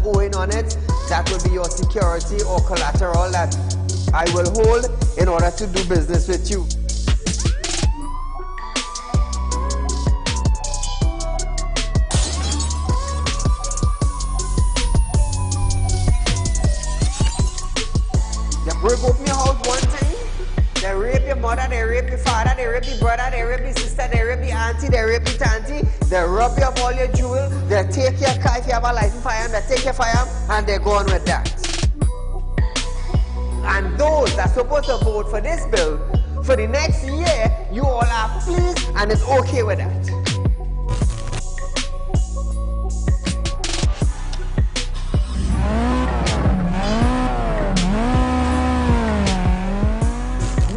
owing on it, that will be your security or collateral that I will hold in order to do business with you. They break open your house one time, they rape your mother, they rape your father, they rape your brother, they rape your sister, they rape your auntie, they rape your auntie, they rob you of all your jewels, they take your car if you have a license firearm, they take your firearm, and they go on with that. And those that are supposed to vote for this bill, for the next year, you all are pleased and it's okay with that.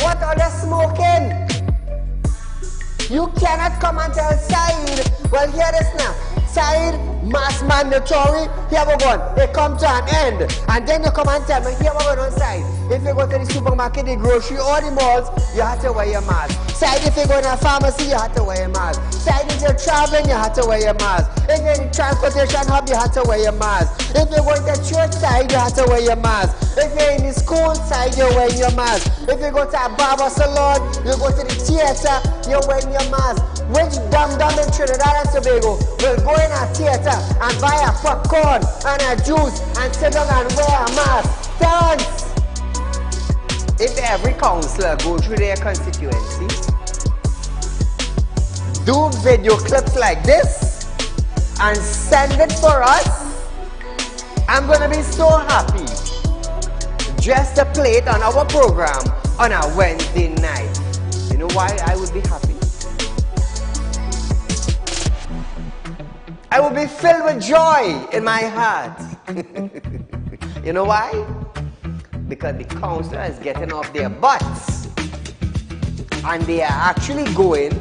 What are they smoking? You cannot come and tell Saieed, well, hear this now. Saieed, mass mandatory, here we go. It come to an end. And then you come and tell me, here we go on Saieed. If you go to the supermarket, the grocery, or the malls, you have to wear your mask. Saieed, if you go to a pharmacy, you have to wear your mask. Saieed, if you're traveling, you have to wear your mask. If you're in the transportation hub, you have to wear your mask. If you're going to church side, you have to wear your mask. If you're in the school side, you're wearing your mask. If you go to a barber salon, you go to the theater, you're wearing your mask. Which dum-dum in Trinidad and Tobago will go in a theater and buy a popcorn and a juice and sit down and wear a mask? Thanks! If every councillor go through their constituency, do video clips like this and send it for us, I'm gonna be so happy just to play it on our program on a Wednesday night. You know why I would be happy? I will be filled with joy in my heart. You know why? Because the councillor is getting off their butts and they are actually going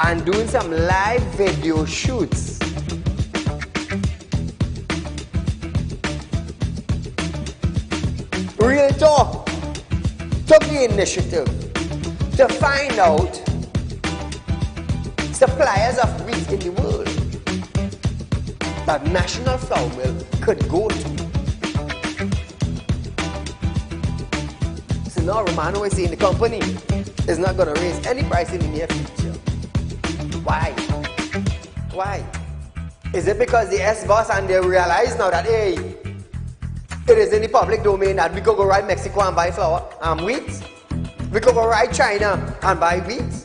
and doing some live video shoots. Real Talk took the initiative to find out suppliers of wheat in the world that National Flour Mill could go to. So now Romano is saying the company is not going to raise any price in the near future. Why? Why? Is it because the S-boss and they realize now that, hey, it is in the public domain that we could go right Mexico and buy flour and wheat? We could go right China and buy wheat?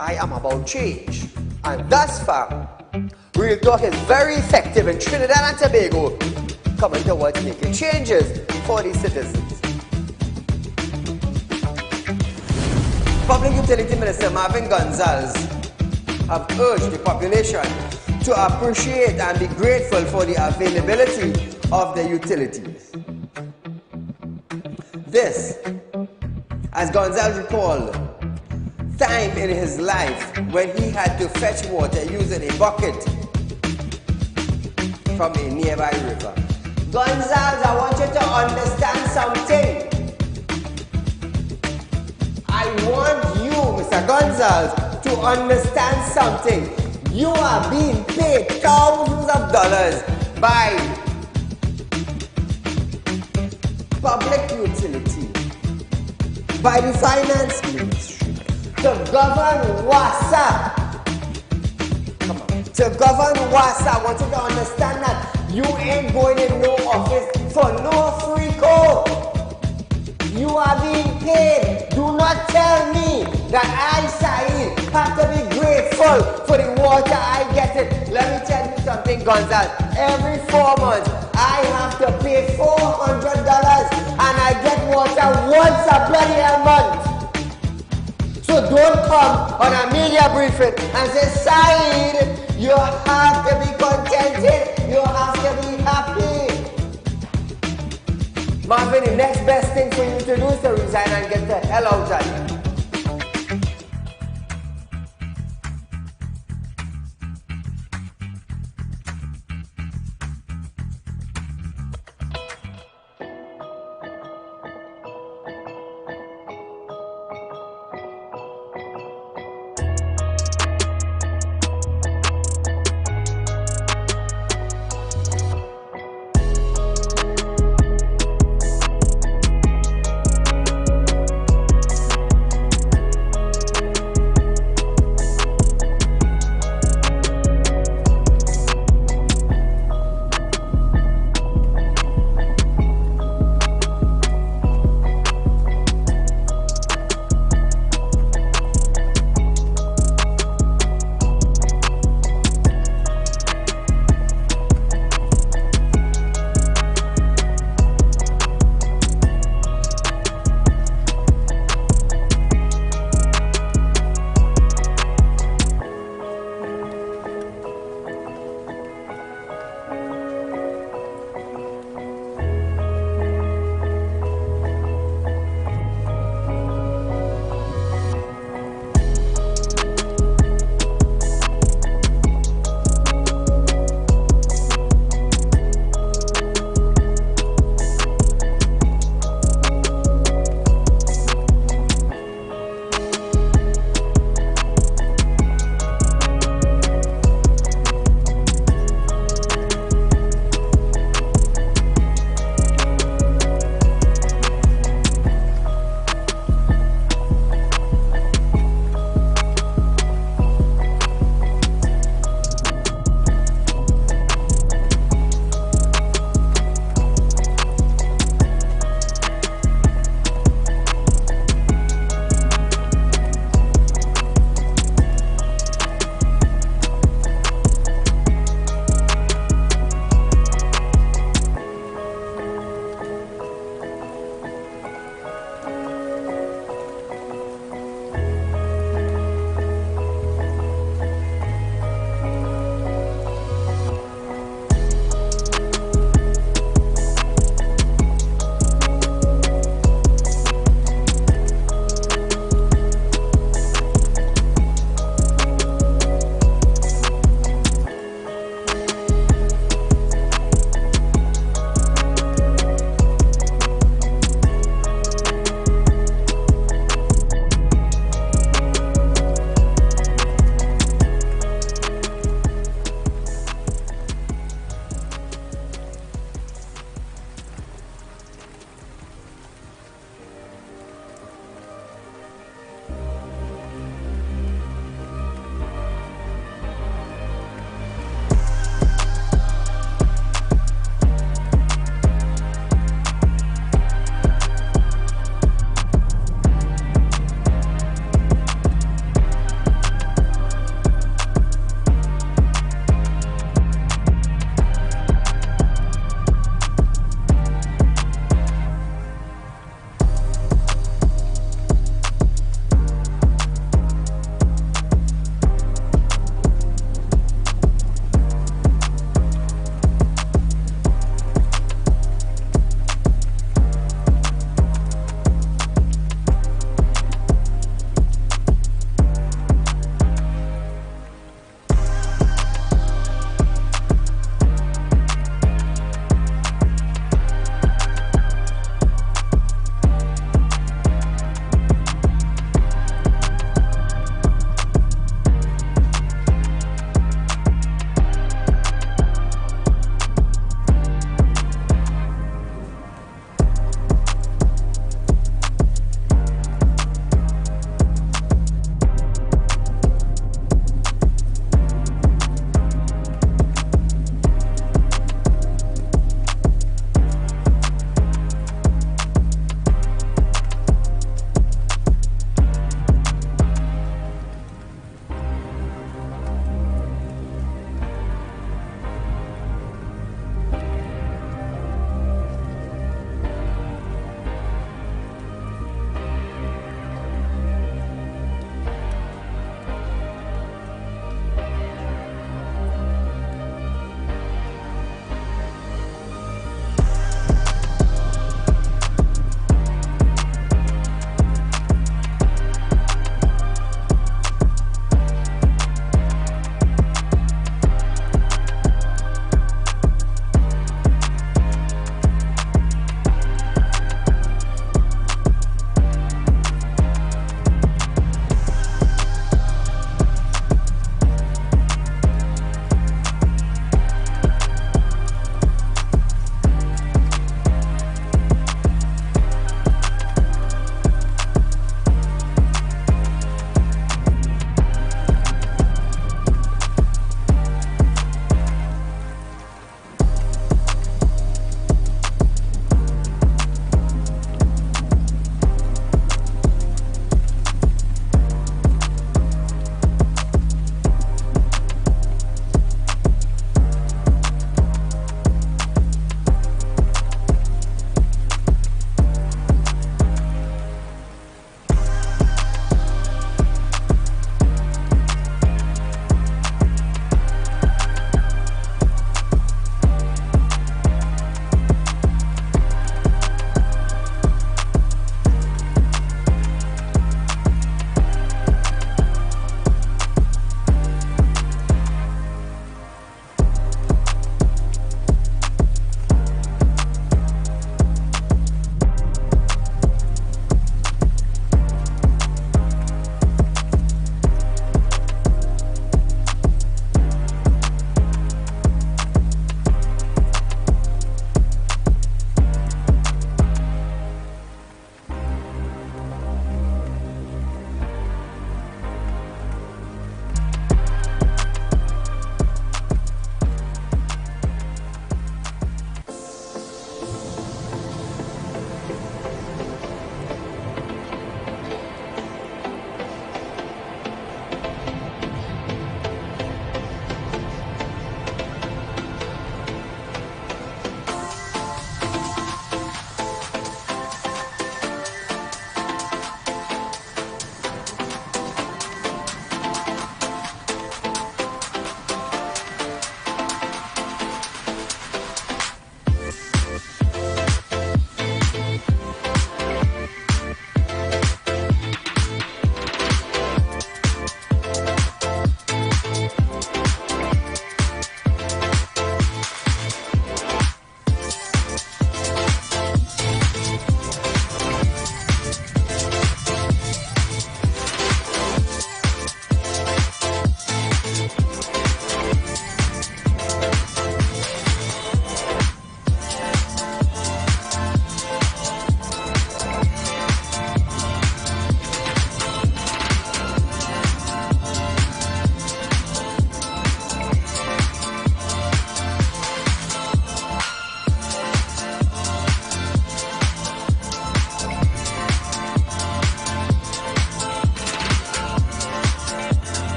I am about change. And thus far, Real Talk is very effective in Trinidad and Tobago, coming towards making changes for the citizens. Public Utility Minister Marvin Gonzalez have urged the population to appreciate and be grateful for the availability of the utilities. This, as Gonzalez recalled, time in his life when he had to fetch water using a bucket from a nearby river. Gonzalez, I want you to understand something. I want you, Mr. Gonzalez, to understand something. You are being paid thousands of dollars by public utility, by the finance ministry, to govern WASA. Come on. To govern WASA, I want you to understand that you ain't going in no office for no free code. You are being paid. Do not tell me that I, Saieed, have to be grateful for the water I get it. Let me tell you something, Gonzalez. Every 4 months, I have to pay $400 and I get water once a bloody month. So don't come on a media briefing and say, Saieed, you have to be contented. You have to be happy. Marvin, the next best thing for you to do is to resign and get the hell out of here.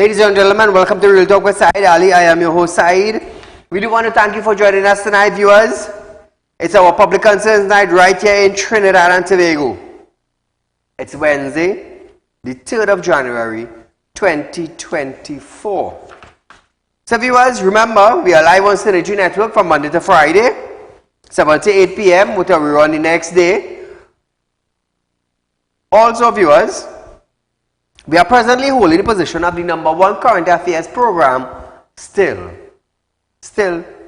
Ladies and gentlemen, welcome to Real Talk with Saieed Ali. I am your host Saeed. We do want to thank you for joining us tonight, viewers. It's our public concerns night right here in Trinidad and Tobago. It's Wednesday, the 3rd of January, 2024. So viewers, remember, we are live on Synergy Network from Monday to Friday, 7 to 8 p.m. with a rerun the next day. Also viewers, we are presently holding the position of the #1 current affairs program still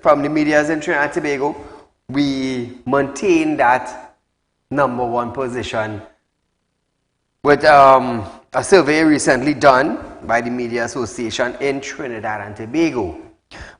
from the medias in Trinidad and Tobago. We maintain that #1 position with a survey recently done by the Media Association in Trinidad and Tobago.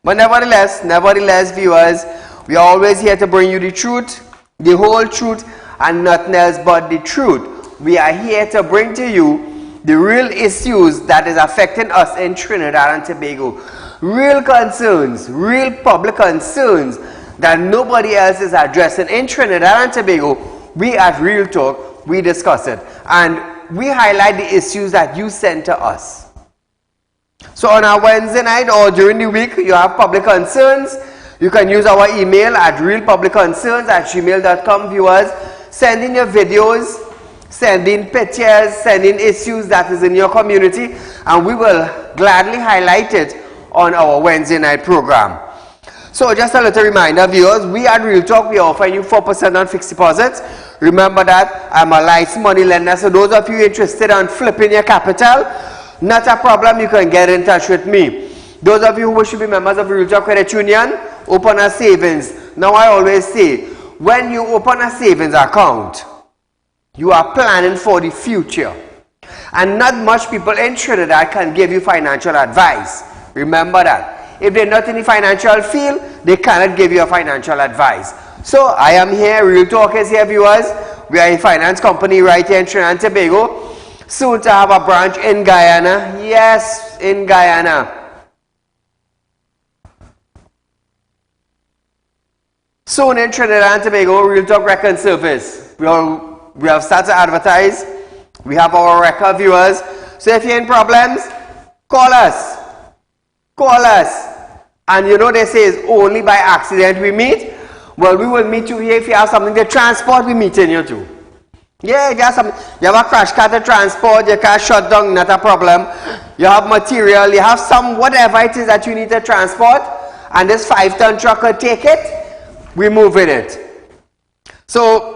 But nevertheless, viewers, we are always here to bring you the truth, the whole truth, and nothing else but the truth. We are here to bring to you the real issues that is affecting us in Trinidad and Tobago. Real concerns, real public concerns that nobody else is addressing in Trinidad and Tobago. We at Real Talk, we discuss it. And we highlight the issues that you send to us. So on our Wednesday night or during the week, you have public concerns. You can use our email at realpublicconcerns@gmail.com, viewers. Send in your videos, send in pictures, send in issues that is in your community, and we will gladly highlight it on our Wednesday night program. So just a little reminder, viewers, we at Real Talk, we are offering you 4% on fixed deposits. Remember that I'm a light money lender, so those of you interested in flipping your capital, not a problem, you can get in touch with me. Those of you who wish to be members of Real Talk Credit Union, open a savings. Now I always say, when you open a savings account, you are planning for the future. And not much people in Trinidad can give you financial advice. Remember that. If they're not in the financial field, they cannot give you a financial advice. So I am here, Real Talk is here, viewers. We are a finance company right here in Trinidad and Tobago. Soon to have a branch in Guyana. Yes, in Guyana. Soon in Trinidad and Tobago, Real Talk Record Service. We have started to advertise. We have our record, viewers. So if you're in problems, call us. Call us. And you know they say it's only by accident we meet. Well, we will meet you here. If you have something to transport, we meet in you too. Yeah, if you have something, you have a crash car to transport, your car shut down, not a problem. You have material, you have some, whatever it is that you need to transport, and this 5-ton truck will take it, we move in it. So,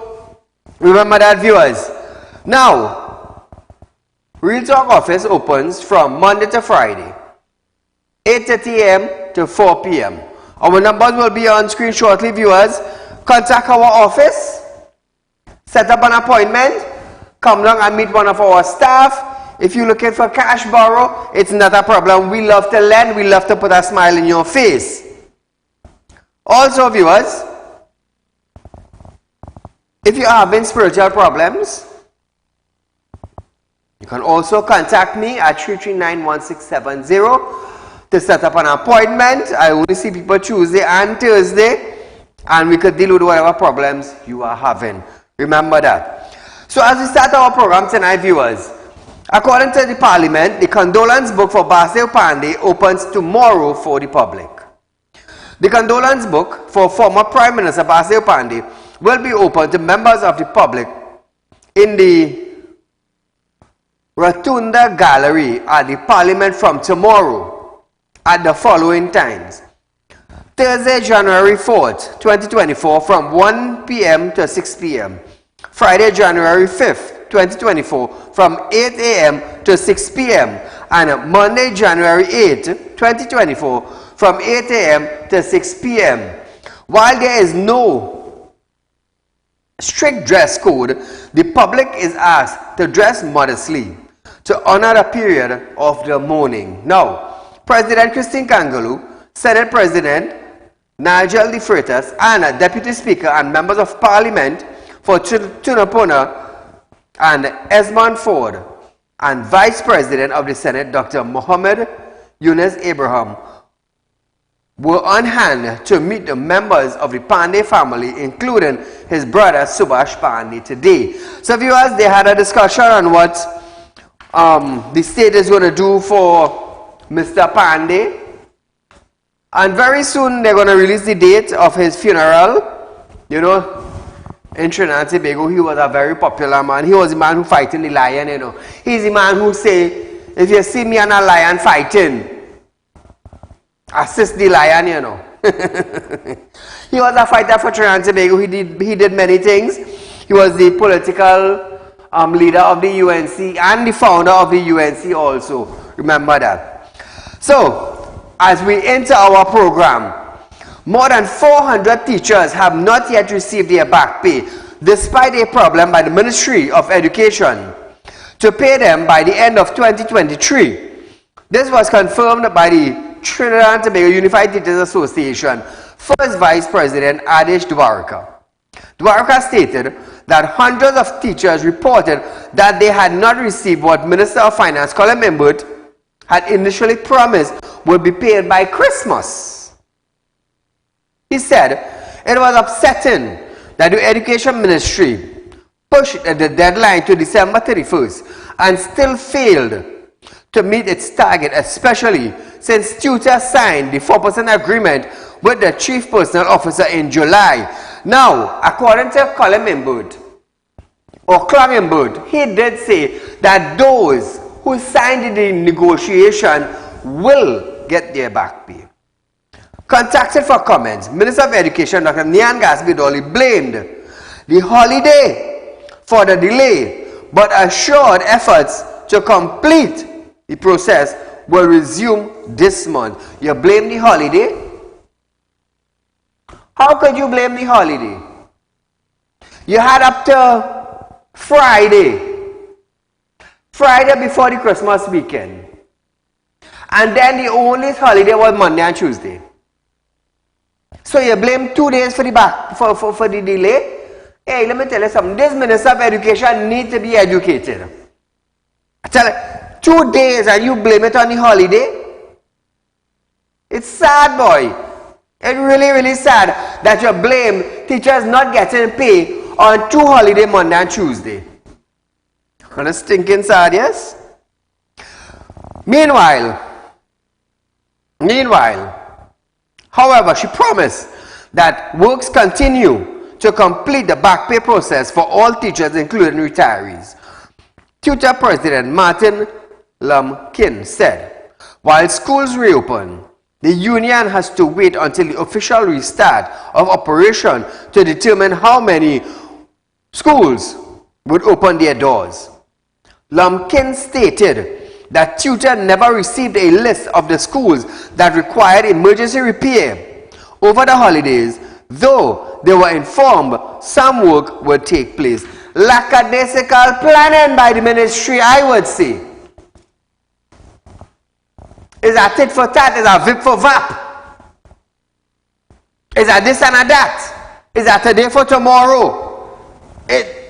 remember that, viewers. Now, Real Talk office opens from Monday to Friday, 8:30 a.m. to 4 p.m. Our numbers will be on screen shortly, viewers. Contact our office, set up an appointment, come down and meet one of our staff. If you're looking for cash borrow, it's not a problem. We love to lend, we love to put a smile in your face. Also, viewers, if you are having spiritual problems, you can also contact me at 339-1670 to set up an appointment. I only see people Tuesday and Thursday, and we could deal with whatever problems you are having. Remember that. So as we start our program tonight, viewers, according to the Parliament, the condolence book for Basil Pandey opens tomorrow for the public. The condolence book for former Prime Minister Basil Pandey will be open to members of the public in the Rotunda Gallery at the Parliament from tomorrow at the following times. Thursday, January 4th, 2024 from 1 p.m. to 6 p.m. Friday, January 5th, 2024 from 8 a.m. to 6 p.m. and Monday, January 8th, 2024 from 8 a.m. to 6 p.m. While there is no strict dress code, the public is asked to dress modestly to honor the period of the mourning. Now, President Christine Kangaloo, Senate President Nigel De Freitas, and Deputy Speaker and members of Parliament for Tunapuna and Esmond Ford, and Vice President of the Senate, Dr. Mohammed Yunus Abraham, were on hand to meet the members of the Pandey family, including his brother Subhash Pandey today. So viewers, they had a discussion on what the state is going to do for Mr. Pandey. And very soon they're going to release the date of his funeral. You know, in Trinidad and Tobago, he was a very popular man. He was the man who fighting the lion, you know. He's the man who say, if you see me and a lion fighting, assist the lion, you know. He was a fighter for Trinidad and Tobago. He did many things. He was the political leader of the UNC and the founder of the UNC also. Remember that. So, as we enter our program, more than 400 teachers have not yet received their back pay, despite a problem by the Ministry of Education to pay them by the end of 2023. This was confirmed by the Trinidad and Tobago Unified Teachers Association First Vice President Adish Dwarka. Dwarka stated that hundreds of teachers reported that they had not received what Minister of Finance Colin Mimbut had initially promised would be paid by Christmas. He said it was upsetting that the Education Ministry pushed the deadline to December 31st and still failed to meet its target, especially since tutors signed the 4% agreement with the Chief Personnel Officer in July. Now, according to Colin Mimbut, he did say that those who signed the negotiation will get their back pay. Contacted for comments, Minister of Education Dr. Nyan Gasbidoli blamed the holiday for the delay, but assured efforts to complete the process will resume this month. You blame the holiday? How could you blame the holiday? You had up to Friday before the Christmas weekend. And then the only holiday was Monday and Tuesday. So you blame 2 days for the delay? Hey, let me tell you something. This Minister of Education needs to be educated. I tell you, 2 days and you blame it on the holiday? It's sad, boy. It's really, really sad that you blame teachers not getting pay on 2 holidays, Monday and Tuesday. And it's stinking sad, yes? Meanwhile, however, she promised that works continue to complete the back pay process for all teachers, including retirees. Tutor President Martin Lumpkin said, while schools reopen, the union has to wait until the official restart of operation to determine how many schools would open their doors. Lumpkin stated that tutor never received a list of the schools that required emergency repair over the holidays, though they were informed some work would take place. Lackadaisical planning by the ministry, I would say. Is a tit for tat, is a vip for vap. Is a this and a that. Is a today for tomorrow.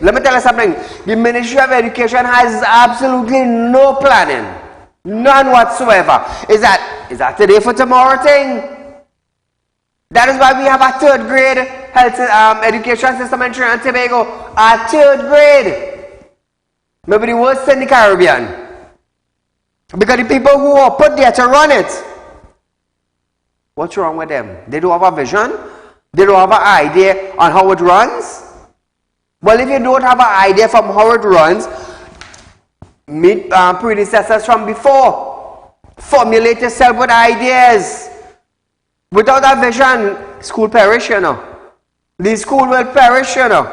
Let me tell you something. The Ministry of Education has absolutely no planning. None whatsoever. Is that today for tomorrow thing? That is why we have a 3rd grade health education system in Trinidad and Tobago. A 3rd grade. Maybe the worst in the Caribbean. Because the people who are put there to run it, what's wrong with them? They don't have a vision? They don't have an idea on how it runs? Well, if you don't have an idea from how it runs, meet predecessors from before. Formulate yourself with ideas. Without a vision, school perish, you know. The school will perish, you know.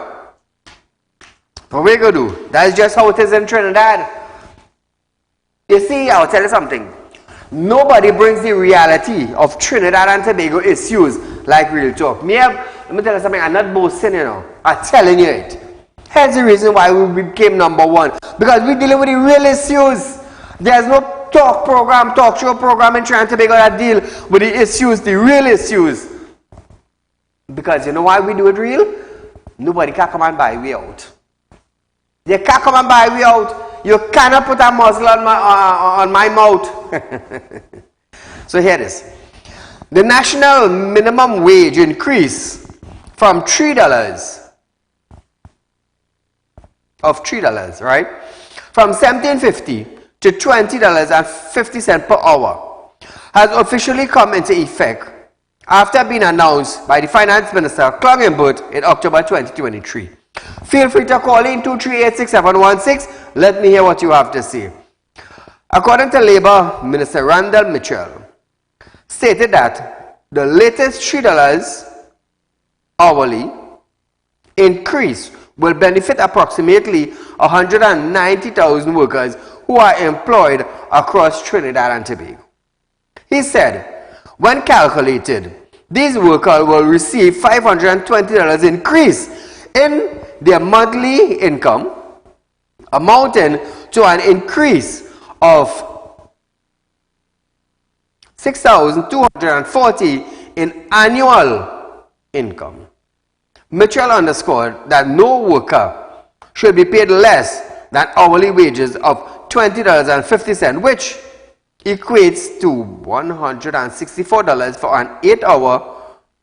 What we going to do? That's just how it is in Trinidad. You see, I'll tell you something. Nobody brings the reality of Trinidad and Tobago issues like Real Talk. Let me tell you something, I'm not boasting, you know. I'm telling you it. Here's the reason why we became #1. Because we're dealing with the real issues. There's no talk show program in Trinidad and Tobago that deal with the issues, the real issues. Because you know why we do it real? Nobody can come and buy we out. They can't come and buy we out. You cannot put a muzzle on my mouth. So here it is. The national minimum wage increase from $3 right? From $17.50 to $20.50 per hour. has officially come into effect after being announced by the Finance Minister Clungenbert in October 2023. Feel free to call in 238-6716. Let me hear what you have to say. According to Labour Minister Randall Mitchell, stated that the latest $3 hourly increase will benefit approximately 190,000 workers who are employed across Trinidad and Tobago. He said, when calculated, these workers will receive $520 increase in their monthly income, amounting to an increase of $6,240 in annual income. Mitchell underscored that no worker should be paid less than hourly wages of $20.50, which equates to $164 for an 8-hour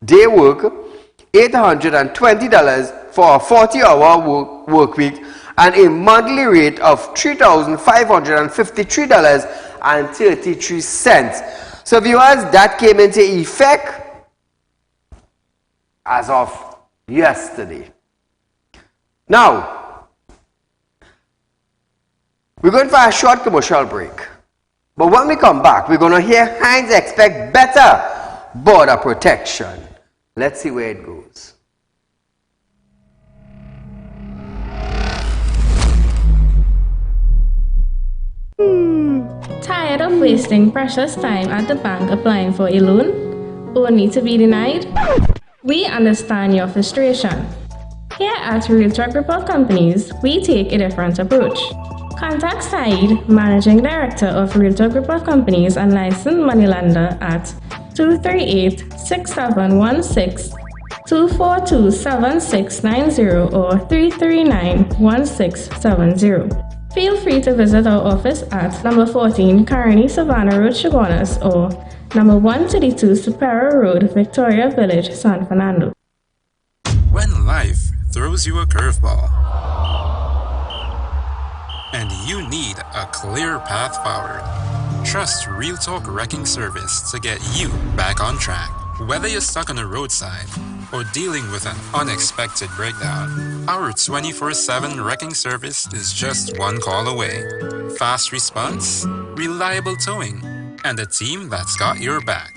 day work, $820 for a 40-hour work week, and a monthly rate of $3,553.33. So viewers, that came into effect as of yesterday. Now, we're going for a short commercial break. But when we come back, we're going to hear Heinz expect better border protection. Let's see where it goes. Tired of wasting precious time at the bank applying for a loan, only to be denied? We understand your frustration. Here at Realtalk Group of Companies, we take a different approach. Contact Saieed, Managing Director of Realtalk Group of Companies and licensed moneylender at 238-6716, 242-7690 or 339-1670. Feel free to visit our office at number 14 Caroni Savannah Road, Chaguanas, or number 132 Superior Road, Victoria Village, San Fernando. When life throws you a curveball and you need a clear path forward, trust Realtalk Wrecking Service to get you back on track. Whether you're stuck on the roadside or dealing with an unexpected breakdown, our 24/7 wrecking service is just one call away. Fast response, reliable towing, and a team that's got your back.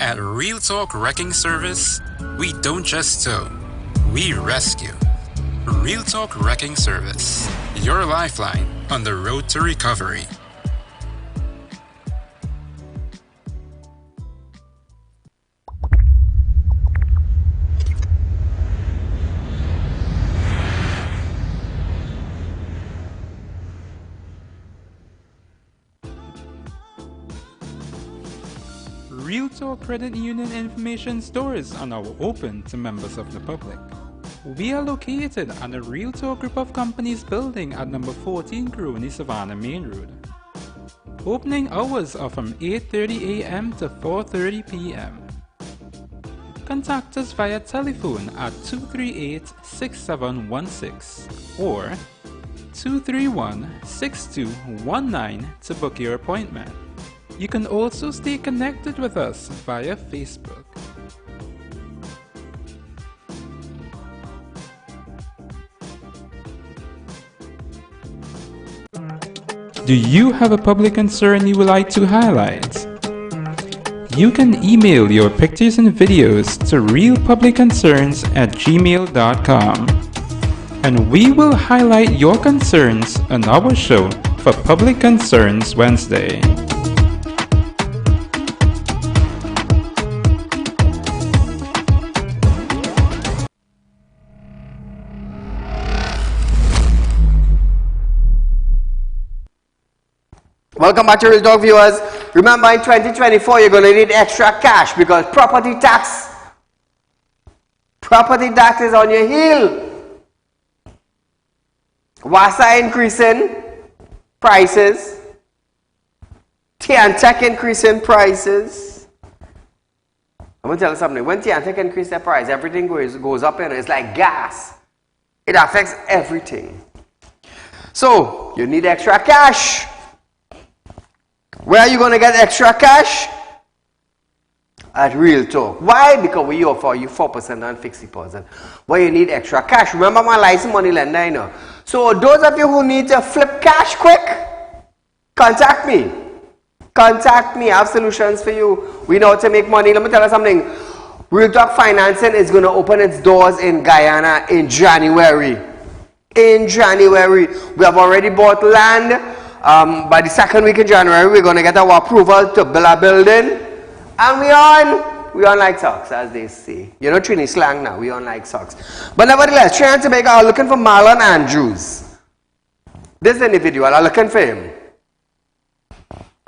At Realtalk Wrecking Service, we don't just tow, we rescue. Realtalk Wrecking Service, your lifeline on the road to recovery. Realtalk Credit Union information stores are now open to members of the public. We are located at the Realtalk Group of Companies building at number 14 Caroni Savannah Main Road. Opening hours are from 8:30 a.m. to 4:30 p.m. Contact us via telephone at 238-6716 or 231-6219 to book your appointment. You can also stay connected with us via Facebook. Do you have a public concern you would like to highlight? You can email your pictures and videos to realpublicconcerns@gmail.com, and we will highlight your concerns on our show for Public Concerns Wednesday. Welcome back to Realtalk viewers. Remember, in 2024 you're going to need extra cash because property tax is on your heel. WASA increasing prices, Tech increasing prices. I'm going to tell you something. When Tech increase their price, everything goes up, and it's like gas. It affects everything. So you need extra cash. Where are you going to get extra cash? At Real Talk. Why? Because we offer you 4% on fixed deposit. Where you need extra cash. Remember, my licensed money lender, you know. So those of you who need to flip cash quick, contact me. Contact me. I have solutions for you. We know how to make money. Let me tell you something. Real Talk Financing is going to open its doors in Guyana in January. In January. We have already bought land. By the second week in January, we're going to get our approval to build a building. And we on like socks, as they say. You know Trini slang now, we on like socks. But nevertheless, Trinidad and Tobago are looking for Marlon Andrews. This individual are looking for him.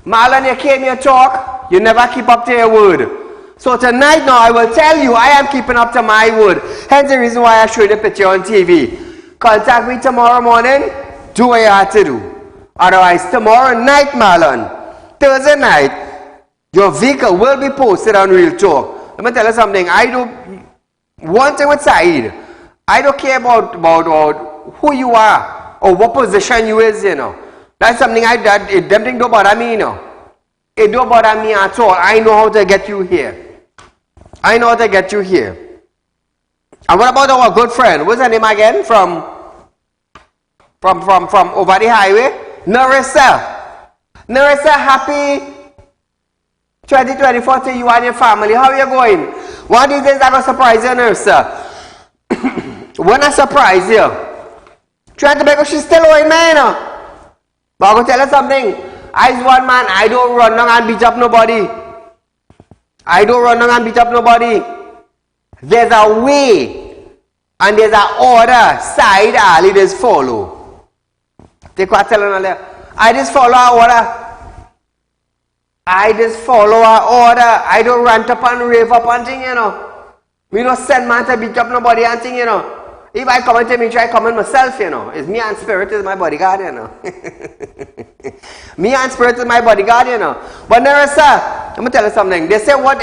Marlon, you came here to talk, you never keep up to your word. So tonight now, I will tell you, I am keeping up to my word. Hence the reason why I showed the picture on TV. Contact me tomorrow morning, do what you have to do. Otherwise, tomorrow night, Marlon, Thursday night, your vehicle will be posted on Real Talk. Let me tell you something. One thing with Saeed, I don't care about who you are or what position you is, you know. That's something them thing don't bother me, you know. It don't bother me at all. I know how to get you here. I know how to get you here. And what about our good friend? What's her name again? From over the highway? Narissa. Narissa, happy 2024 to you and your family. How are you going? One of these days I'm going to surprise you, Narissa. When I surprise you, trying to make sure she's still owing me, you know. But I'm going to tell you something. I's one man. I don't run down and beat up nobody. I don't run down and beat up nobody. There's a way and there's an order. Saieed Ali just follow. Take what I'm telling you. I just follow our order. I just follow our order. I don't rant up and rave up and thing, you know. We don't send man to beat up nobody and thing, you know. If I come into me, try come in myself, you know. It's me and Spirit is my bodyguard, you know. Me and Spirit is my bodyguard, you know. But Narissa, let me tell you something. They say what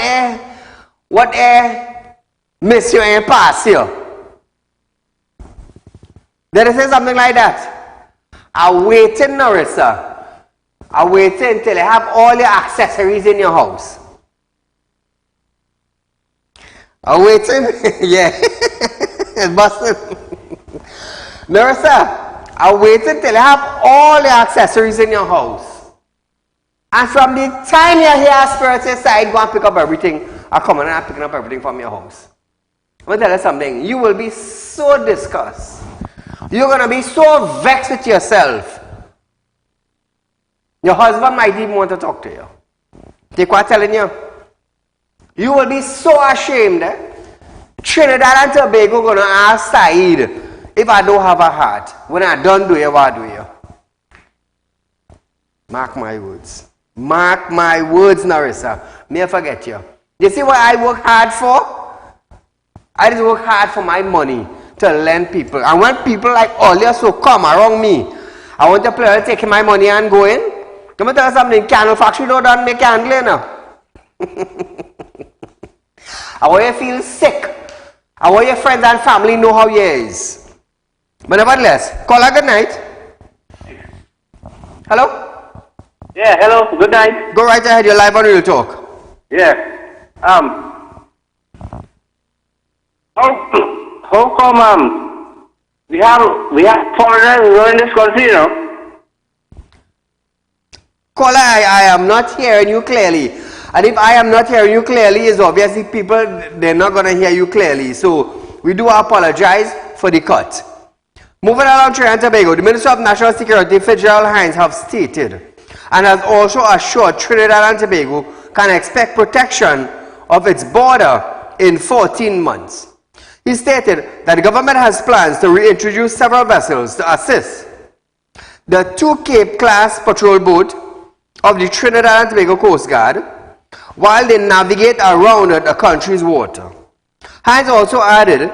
air miss you and pass you. They say something like that. I'm waiting, Narissa. I'm waiting until you have all your accessories in your house. I'm waiting. Yeah. It's busting. Narissa, I'm waiting till you have all your accessories in your house. And from the time you hear Spirit say, go and pick up everything, I come in and I'm picking up everything from your house. I'm going to tell you something. You will be so disgusted. You're going to be so vexed with yourself. Your husband might even want to talk to you. Take what I'm telling you. You will be so ashamed. Trinidad and Tobago going to ask Saeed if I don't have a heart. When I don't do you, what do you? Mark my words. Mark my words, Narissa. May I forget you. You see what I work hard for? I just work hard for my money to lend people. And when people like all you so come around me, I want to play taking my money and going. Let me tell you something, candle factory don't make candle, you know. I want you to feel sick. I want your friends and family know how you is. But nevertheless, call her good night. Hello? Yeah, hello, good night. Go right ahead, you're live on Real Talk. Yeah. How come we have foreigners in this country, you know? Caller, I am not hearing you clearly. And if I am not hearing you clearly, it's obviously people, they're not going to hear you clearly. So, we do apologize for the cut. Moving along Trinidad and Tobago, the Minister of National Security, Fitzgerald Hines, have stated and has also assured Trinidad and Tobago can expect protection of its border in 14 months. He stated that the government has plans to reintroduce several vessels to assist the 2 Cape-class patrol boat of the Trinidad and Tobago Coast Guard while they navigate around the country's water. Hines also added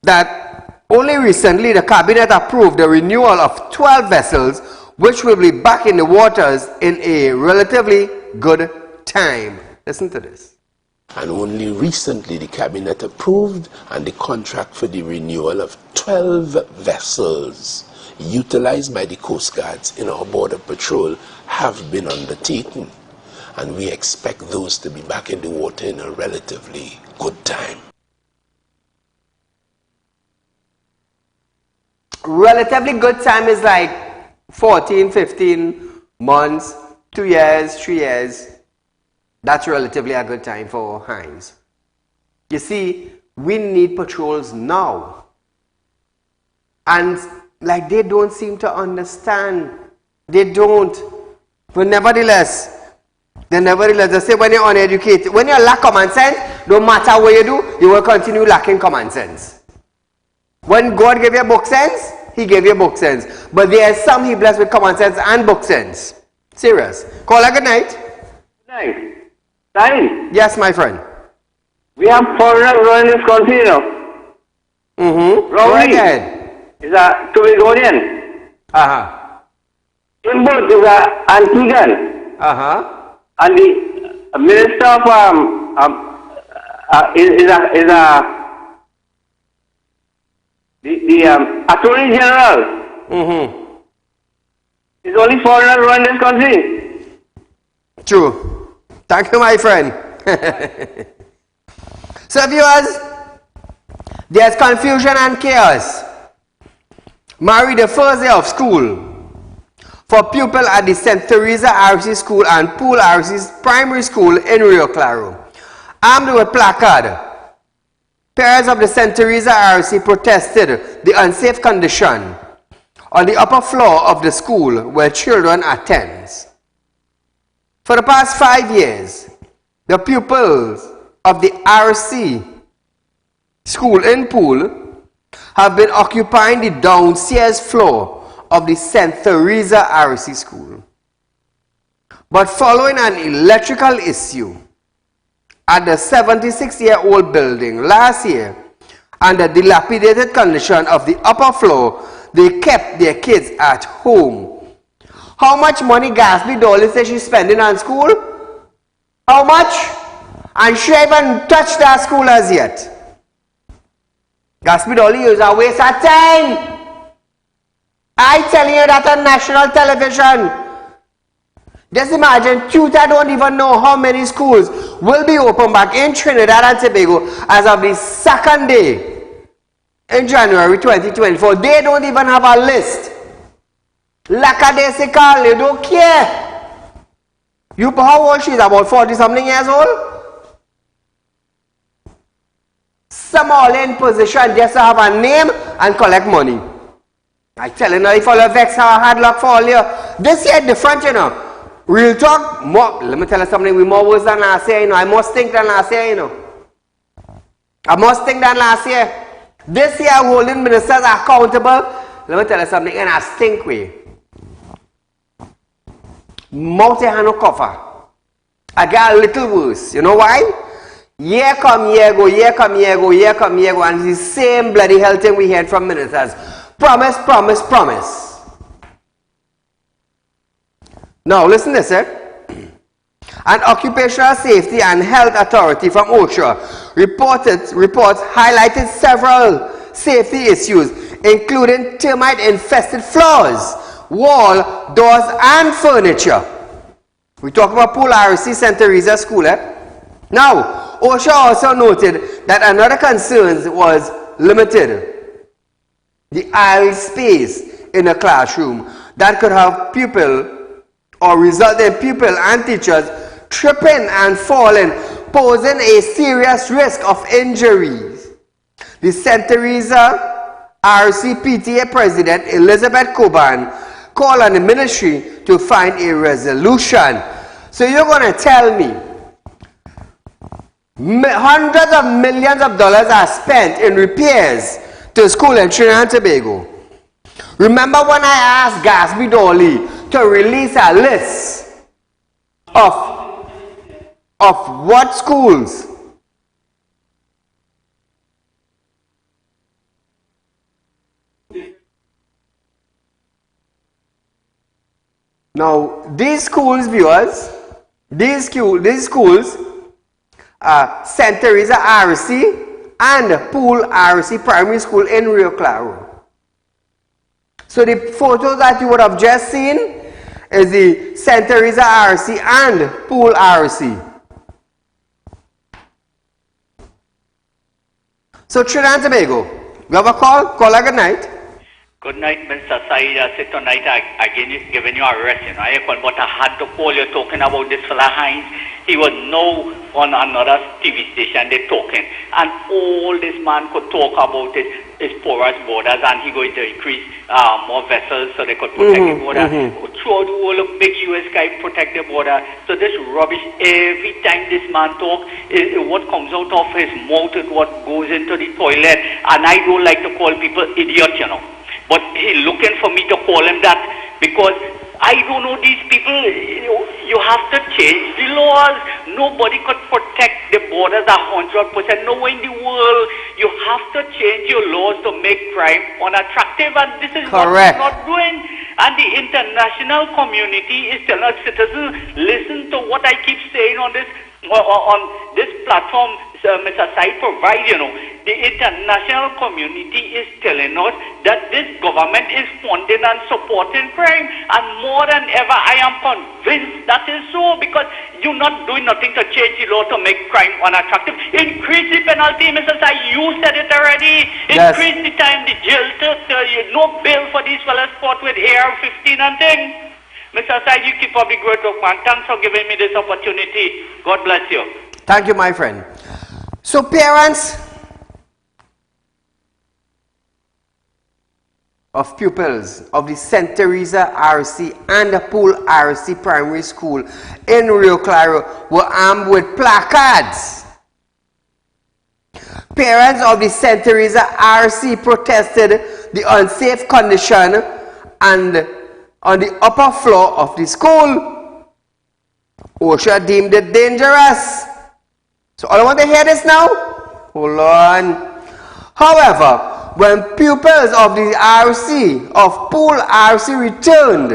that only recently the cabinet approved the renewal of 12 vessels which will be back in the waters in a relatively good time. Listen to this. And only recently the Cabinet approved and the contract for the renewal of 12 vessels utilized by the Coast Guards in our border patrol have been undertaken. And we expect those to be back in the water in a relatively good time. Relatively good time is like 14, 15 months, 2 years, 3 years. That's relatively a good time for Hines. You see, we need patrols now. And like they don't seem to understand. They don't. But nevertheless, they say when you're uneducated, when you lack common sense, no matter what you do, you will continue lacking common sense. When God gave you book sense, He gave you book sense. But there are some He blessed with common sense and book sense. Serious. Call a good night. Good night. Saieed. Yes, my friend. We have foreigners running this country, you know. Mm-hmm. Go ahead. Is a Tobagonian. Timbuk is a Antiguan. And the Minister of the Attorney General. Is only foreigners run this country. True. Thank you, my friend. So, viewers, there's confusion and chaos. Marry the first day of school for pupils at the St. Teresa RC School and Poole RC Primary School in Rio Claro. Armed with placard, parents of the St. Teresa RC protested the unsafe condition on the upper floor of the school where children attend. For the past 5 years, the pupils of the RC school in Poole have been occupying the downstairs floor of the St. Teresa RC school. But following an electrical issue at the 76-year-old building last year and the dilapidated condition of the upper floor, they kept their kids at home. How much money Gatsby Dolly says she's spending on school? How much? And she haven't touched that school as yet. Gatsby Dolly is a waste of time. I telling you that on national television. Just imagine, tutor don't even know how many schools will be open back in Trinidad and Tobago as of the second day in January 2024. They don't even have a list. Lackadaisical, they don't care. You, how old she is? About 40 something years old? Some all in position just to have a name and collect money. I tell you now, if all vex her hard luck for all you. This year different, you know. Real talk, more, let me tell you something, we more worse than last year, you know. I must think than last year, you know. I must think than last year. This year, holding ministers accountable. Let me tell you something, in a stink way. Mouth and no cover. I got a little worse. You know why? Year come, year go, year come, year go, year come, year go, and it's the same bloody hell thing we heard from ministers. Promise, promise, promise. Now, listen to this, An occupational safety and health authority from OSHA reports highlighted several safety issues, including termite-infested floors, wall, doors, and furniture. We talk about Poole RC St. Teresa School, Now, OSHA also noted that another concern was limited. The aisle space in a classroom that could have pupil or result in pupil and teachers tripping and falling, posing a serious risk of injuries. The St. Teresa RC PTA President Elizabeth Coban called on the ministry to find a resolution. So you're going to tell me hundreds of millions of dollars are spent in repairs to school in Trinidad and Tobago. Remember when I asked Gatsby Dolly to release a list of what schools now these schools, viewers, these schools St. Teresa RC and Pool RC Primary School in Rio Claro. So the photos that you would have just seen is the St. Teresa RC and Pool RC. So Trinidad and Tobago, you have a call? Call a good night. Good night, Mr. Saeed. I said tonight again giving you a rest. You know, I call, but I had to call you talking about this fella Hines. He was now on another TV station. They talking, and all this man could talk about is porous borders, and he going to increase more vessels so they could protect the border. Throughout the whole of big US guy protect the border. So this rubbish every time this man talk is what comes out of his mouth is what goes into the toilet. And I don't like to call people idiot, you know. But he's looking for me to call him that because I don't know these people. You have to change the laws. Nobody could protect the borders 100%. Nowhere in the world. You have to change your laws to make crime unattractive, and this is what we're not doing. And the international community is telling us, citizens, listen to what I keep saying on this platform. Mr. Saeed provide, you know, the international community is telling us that this government is funding and supporting crime, and more than ever I am convinced that is so, because you're not doing nothing to change the law to make crime unattractive. Increase the penalty, Mr. Saeed, you said it already. Increase the time, the jail, no bail for these fellas caught with AR-15 and things. Mr. Saeed, you keep up the great work, man. Thanks for giving me this opportunity. God bless you. Thank you, my friend. So parents of pupils of the St. Teresa RC and the Pool RC Primary School in Rio Claro were armed with placards. Parents of the St. Teresa RC protested the unsafe condition and on the upper floor of the school. OSHA deemed it dangerous. So all I want to hear this now? Hold on. However, when pupils of the RC, of Pool RC returned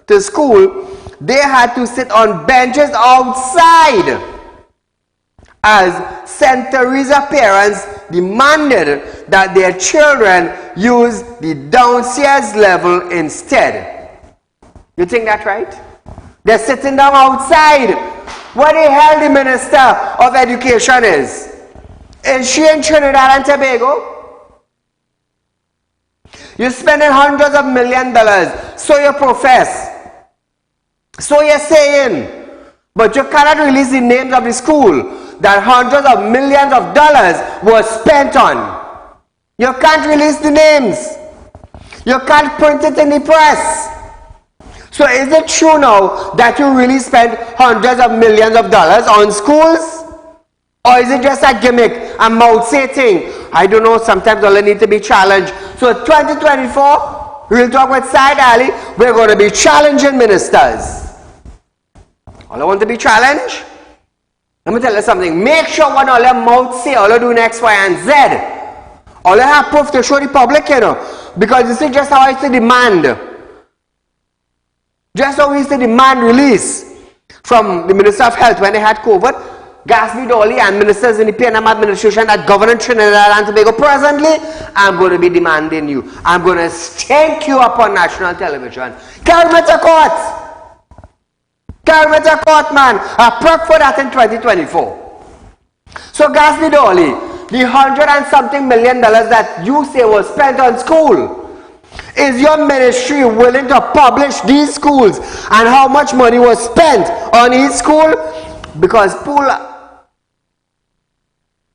to school, they had to sit on benches outside as St. Teresa parents demanded that their children use the downstairs level instead. You think that's right? They're sitting down outside. What the hell the Minister of Education is? Is she in Trinidad and Tobago? You're spending hundreds of $millions, so you profess, so you're saying, but you cannot release the names of the school that hundreds of millions of dollars were spent on. You can't release the names. You can't print it in the press. So is it true now that you really spent hundreds of millions of dollars on schools? Or is it just a gimmick, a mouth-say-thing? I don't know, sometimes all need to be challenged. So 2024, Real Talk with Saieed Ali, we're going to be challenging ministers. All I want to be challenged? Let me tell you something. Make sure when all your mouth say, all you do X, Y, and Z. All you have proof to show the public, you know. Because this is just how I see demand. Just how we used to demand release from the Minister of Health when they had COVID, Saieed Ali and ministers in the PNM administration that govern Trinidad and Tobago presently, I'm going to be demanding you. I'm going to stink you up on national television. Carry me to court. Carry me to court, man. I prep for that in 2024. So Saieed Ali, the $100 and something million that you say was spent on school, is your ministry willing to publish these schools and how much money was spent on each school? Because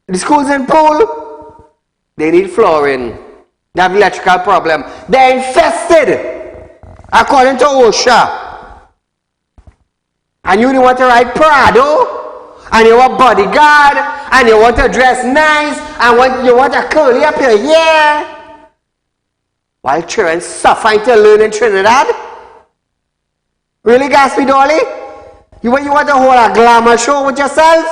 the schools in Pool, they need flooring. They have electrical problem. They're infested, according to OSHA. And you want to ride Prado, and you want bodyguard, and you want to dress nice, and you want a curly up your hair. While children suffering to learn in Trinidad? Really, Saieed Ali? You want to hold a glamour show with yourself?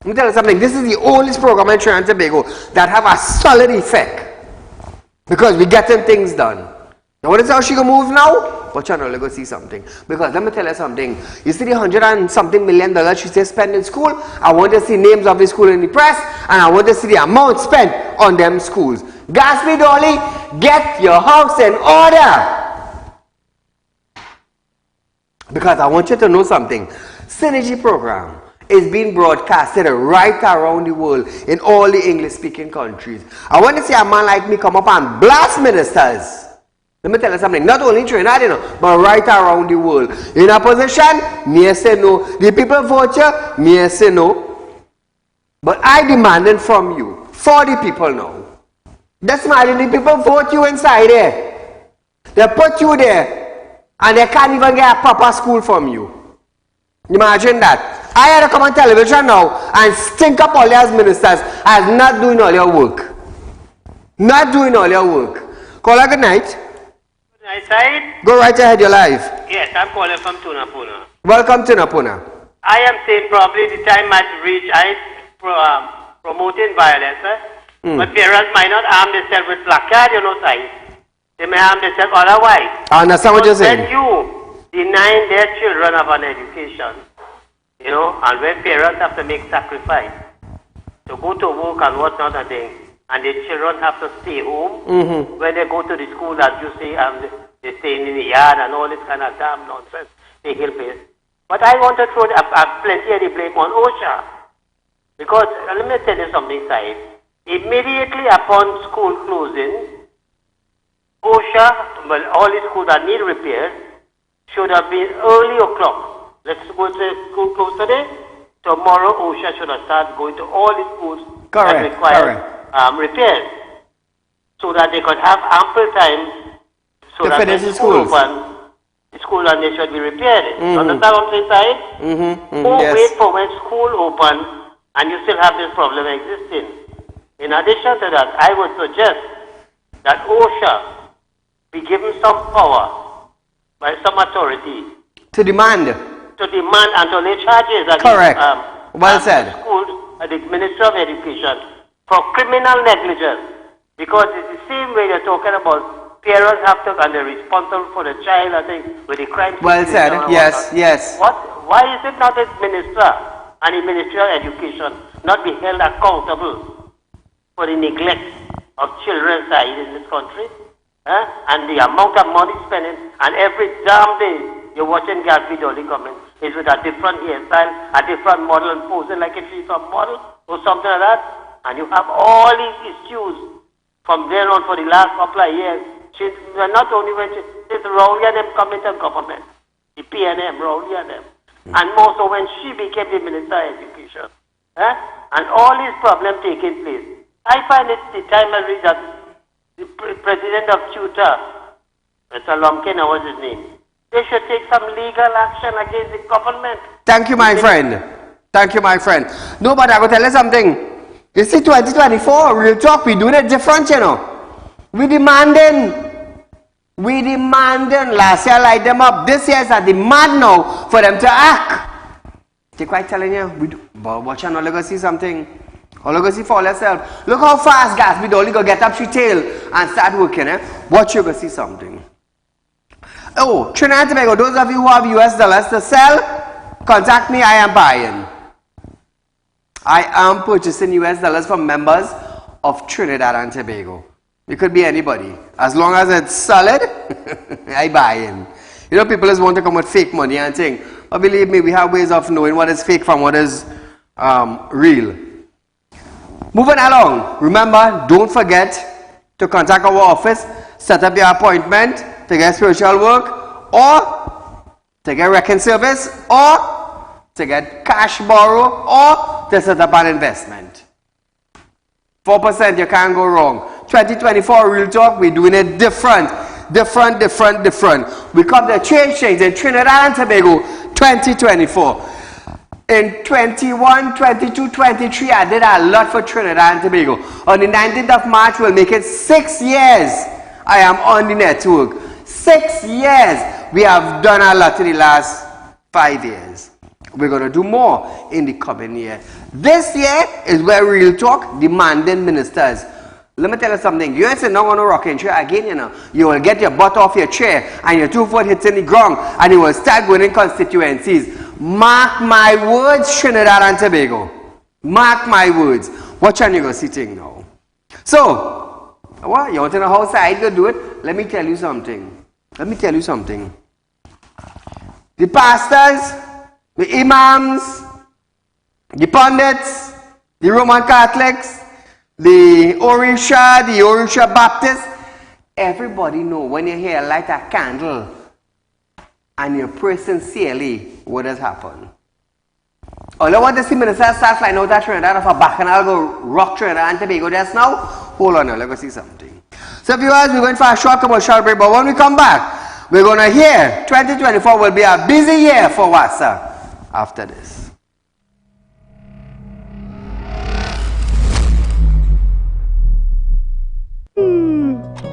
Let me tell you something. This is the only program in Trinidad and Tobago that have a solid effect. Because we're getting things done. Now, what is how she gonna move now? Watch out, now, go see something. Because let me tell you something. You see the $100 and something million she says spend in school? I want to see names of the school in the press, and I want to see the amount spent on them schools. Gatsby Dolly, get your house in order. Because I want you to know something. Synergy program is being broadcasted right around the world in all the English-speaking countries. I want to see a man like me come up and blast ministers. Let me tell you something. Not only in Trinidad, you know, but right around the world. In opposition, me say no. The people vote you, me say no. But I demanded from you, for the people now. That's why the people vote you inside there. They put you there, and they can't even get a proper school from you. Imagine that. I had to come on television now and stink up all your ministers as not doing all your work. Not doing all your work. Call her good night. Good night, Said. Go right ahead, your life. Yes, I'm calling from Tunapuna. Welcome to Napuna. I am saying probably the time might reach, promoting violence. But parents might not arm themselves with placard, you know, Said. They may arm themselves otherwise. I understand what you're saying. When you deny their children of an education, you know, and when parents have to make sacrifice to go to work and whatnot and things, and the children have to stay home, when they go to the school, as you say, they stay in the yard and all this kind of damn nonsense, they help it. But I want to throw plenty of the blame on OSHA. Because, let me tell you something, Said. Immediately upon school closing, OSHA, well, all the schools that need repairs, should have been early o'clock. Let's go to school close today. Tomorrow, OSHA should have started going to all the schools that require repairs, so that they could have ample time so that when the school open, the school and they should be repaired. Understand what I'm saying, Said? Don't wait for when school open and you still have this problem existing. In addition to that, I would suggest that OSHA be given some power by some authority to demand and to lay charges against well said. School, the Ministry of Education for criminal negligence, because it's the same way you're talking about parents have to and they're responsible for the child, I think, with the crime. Well said. Yes. Why is it not the minister and the Ministry of Education not be held accountable for the neglect of children's side in this country? And the amount of money spending, and every damn day you're watching Gatsby Dolly coming is with a different hairstyle, a different model, and posing like if she's a model or something like that. And you have all these issues from there on for the last couple of years. She's not only when it's Rowley and them coming to government, the PNM, Rowley and them, and more so when she became the Minister of Education. And all these problems taking place. I find it the time has reached that the President of Tutor, Mr. Lumpkin, what's his name? They should take some legal action against the government. Thank you, my friend. Thank you, my friend. No, but I will tell you something. You see, 2024, real talk, we doing it different, you know. We demanding. Last year, light them up. This year is a demand now for them to act. They quite telling you, but watch out, now, see something. Or look see for yourself. Look how fast Gatsby Dolly go get up she tail and start working. Watch you go see something. Oh, Trinidad and Tobago, those of you who have US dollars to sell, contact me, I am buying. I am purchasing US dollars from members of Trinidad and Tobago. It could be anybody. As long as it's solid, I buy in. You know, people just want to come with fake money and think, but believe me, we have ways of knowing what is fake from what is real. Moving along, remember, don't forget to contact our office, set up your appointment to get spiritual work, or to get wrecking service, or to get cash borrow, or to set up an investment. 4%, you can't go wrong. 2024 Real Talk, we're doing it different. We come to change things in Trinidad and Tobago 2024. In 21, 22, 23, I did a lot for Trinidad and Tobago. On the 19th of March, we'll make it 6 years I am on the network. 6 years. We have done a lot in the last 5 years. We're going to do more in the coming year. This year is where Real Talk demanding ministers. Let me tell you something. You ain't sitting down on a rocking chair again, you know. You will get your butt off your chair and your 2 foot hits in the ground and you will start going in constituencies. Mark my words, Trinidad and Tobago. Mark my words. Watch on you go sitting now. So, what? You want to know how Saieed will do it? Let me tell you something. Let me tell you something. The pastors, the imams, the pundits, the Roman Catholics, the Orisha Baptists, everybody know when you hear light a candle and you pray sincerely, what has happened. All I want to see ministers start flying out of Trinidad of a bacchanal go rock Trinidad and Tobago just now. Hold on now, let me see something. So viewers, we're going for a short commercial break, but when we come back, we're going to hear 2024 will be a busy year for WASA after this.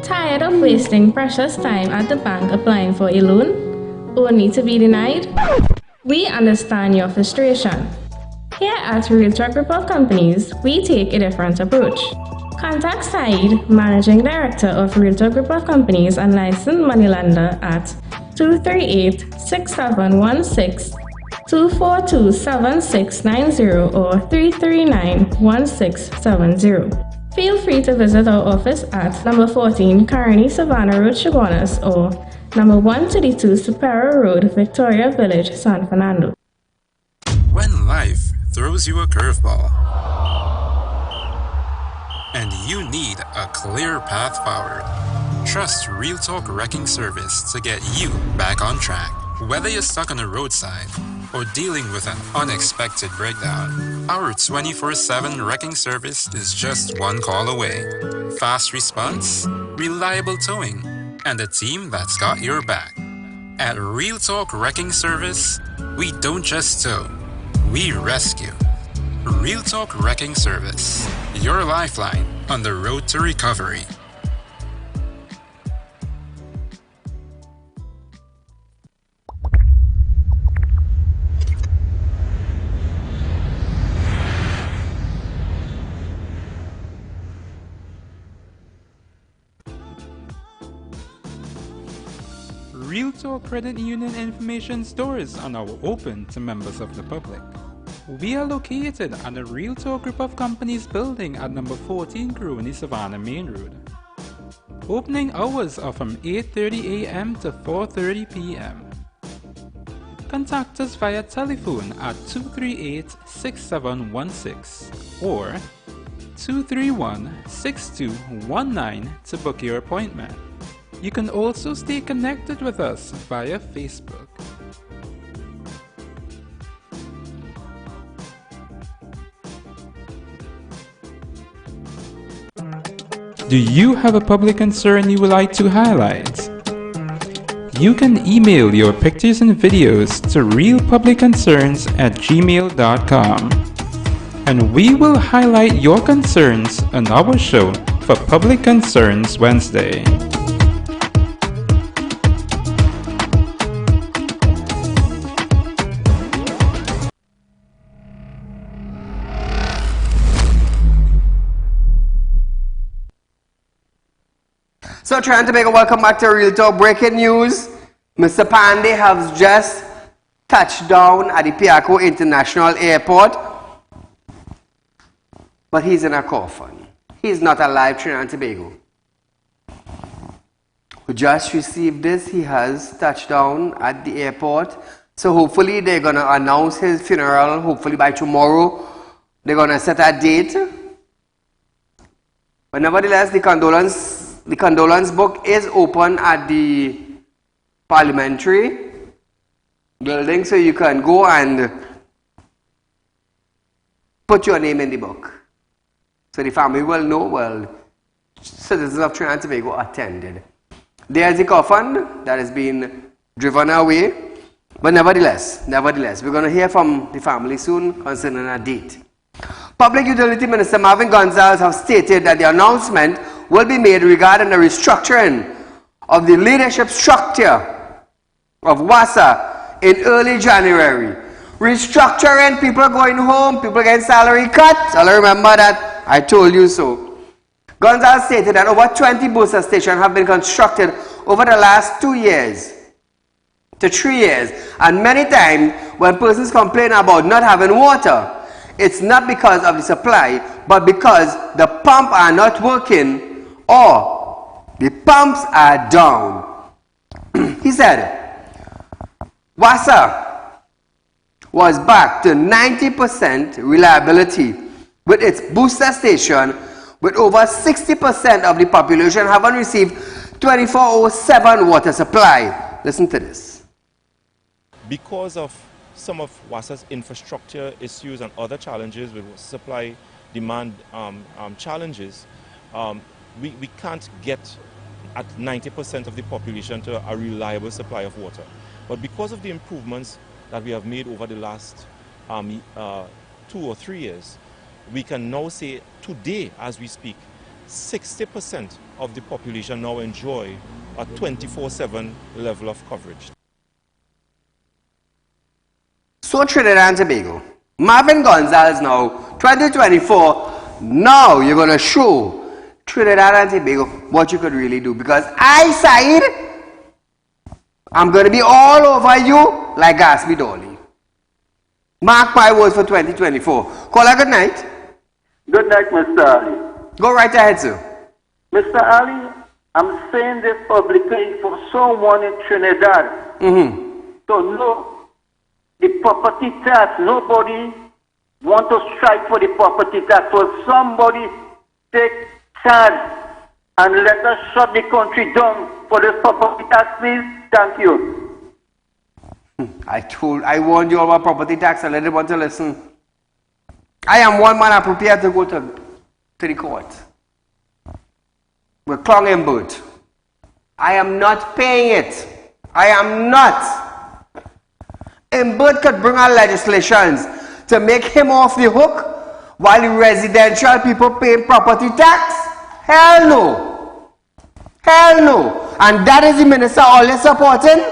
Tired of wasting precious time at the bank applying for a loan, only to be denied? We understand your frustration. Here at Realtalk Group of Companies, we take a different approach. Contact Saieed, Managing Director of Realtalk Group of Companies and licensed moneylender at 238-6716, 242-7690 or 339-1670. Feel free to visit our office at number 14 Carney Savannah Road, Chaguanas, or number 132 Superior Road, Victoria Village, San Fernando. When life throws you a curveball and you need a clear path forward, trust Realtalk Wrecking Service to get you back on track. Whether you're stuck on the roadside or dealing with an unexpected breakdown, our 24/7 wrecking service is just one call away. Fast response, reliable towing, and a team that's got your back. At Realtalk Wrecking Service, we don't just tow, we rescue. Realtalk Wrecking Service, your lifeline on the road to recovery. Realtalk Credit Union information stores are now open to members of the public. We are located at the Realtalk Group of Companies building at number 14 Grooney Savannah Main Road. Opening hours are from 8:30 a.m. to 4:30 p.m. Contact us via telephone at 238-6716 or 231-6219 to book your appointment. You can also stay connected with us via Facebook. Do you have a public concern you would like to highlight? You can email your pictures and videos to realpublicconcerns@gmail.com and we will highlight your concerns on our show for Public Concerns Wednesday. So trying to make a welcome back to Real Talk. Breaking news. Mr. Pandey has just touched down at the Piaco International Airport. But he's in a coffin. He's not alive, Trinidad and Tobago. We just received this. He has touched down at the airport. So hopefully they're going to announce his funeral. Hopefully by tomorrow they're going to set a date. But nevertheless, the condolence book is open at the parliamentary building, so you can go and put your name in the book. So the family will know, well, citizens of Trinidad and Tobago attended. There's the coffin that has been driven away. But nevertheless, we're going to hear from the family soon concerning a date. Public Utility Minister Marvin Gonzalez has stated that the announcement will be made regarding the restructuring of the leadership structure of WASA in early January. Restructuring, people going home, people getting salary cuts. I'll remember that I told you so. Gonzalez stated that over 20 booster stations have been constructed over the last 2 years to 3 years, and many times when persons complain about not having water, it's not because of the supply, but because the pumps are not working or the pumps are down. He said, Wassa was back to 90% reliability with its booster station, with over 60% of the population having received 24/7 water supply. Listen to this. Because of some of Wassa's infrastructure issues and other challenges with supply demand challenges, we can't get at 90% of the population to a reliable supply of water. But because of the improvements that we have made over the last 2 or 3 years, we can now say today, as we speak, 60% of the population now enjoy a 24/7 level of coverage. So Trinidad and Tobago, Marvin Gonzalez now, 2024, now you're going to show Trinidad and Tobago what you could really do. Because I, Saieed, I'm going to be all over you like Gatsby Dolly. Mark my words for 2024. Caller, good night. Good night, Mr. Ali. Go right ahead, sir. Mr. Ali, I'm saying this publicly for someone in Trinidad. So no, the property tax, nobody want to strike for the property tax. So somebody take charge and let us shut the country down for this property tax, please. Thank you. I warned you about property tax and I didn't want to listen. I am one man prepared to go to the court. With Clong and Boot. I am not paying it. I am not. And Bert could bring out legislations to make him off the hook while the residential people pay property tax? Hell no. Hell no. And that is the minister all you're supporting?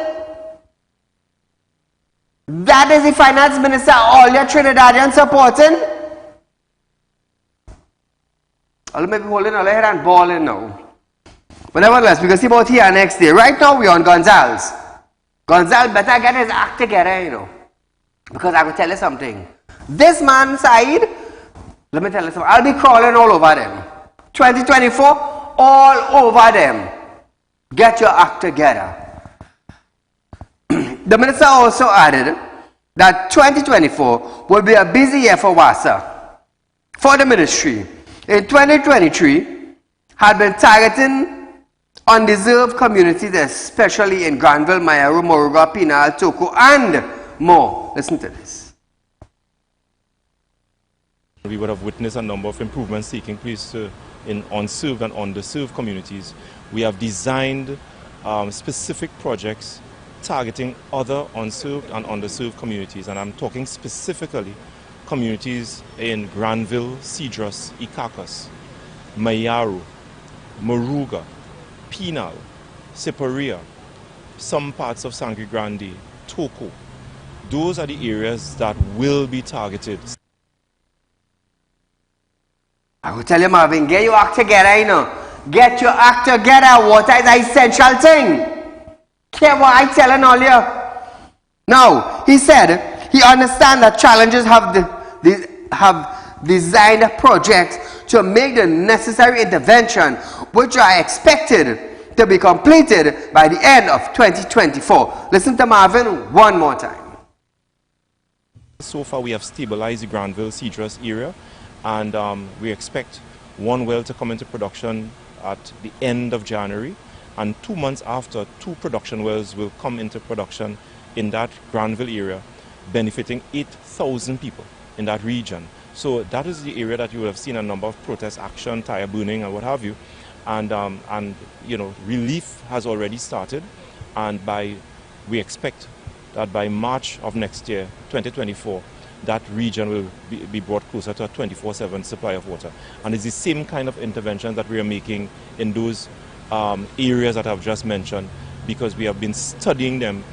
That is the finance minister all your Trinidadians supporting? I'll maybe holding all head and balling now. But nevertheless, we can see about here next day. Right now we're on Gonzalez. Gonzalez better get his act together, you know. Because I will tell you something. This man, Saieed, let me tell you something. I'll be crawling all over them. 2024, all over them. Get your act together. The minister also added that 2024 will be a busy year for Wassa. For the ministry, in 2023, had been targeting undeserved communities, especially in Granville, Mayaro, Moruga, Pinal, Toko, and more. Listen to this. We would have witnessed a number of improvements taking place in unserved and underserved communities. We have designed specific projects targeting other unserved and underserved communities, and I'm talking specifically communities in Granville, Cedros, Icacos, Mayaro, Moruga, Pinal, Siparia, some parts of Sangre Grande, Toko. Those are the areas that will be targeted. I will tell you, Marvin, get your act together, you know. Get your act together. Water is an essential thing. Care what I telling all you. Now, he said he understands that challenges have designed projects to make the necessary intervention, which are expected to be completed by the end of 2024. Listen to Marvin one more time. So far, we have stabilized the Granville Cedros area, and we expect one well to come into production at the end of January, and 2 months after, 2 production wells will come into production in that Granville area, benefiting 8,000 people in that region. So that is the area that you will have seen a number of protest action, tire burning, and what have you. And you know, relief has already started, and we expect that by March of next year, 2024, that region will be brought closer to a 24/7 supply of water. And it's the same kind of interventions that we are making in those areas that I've just mentioned, because we have been studying them,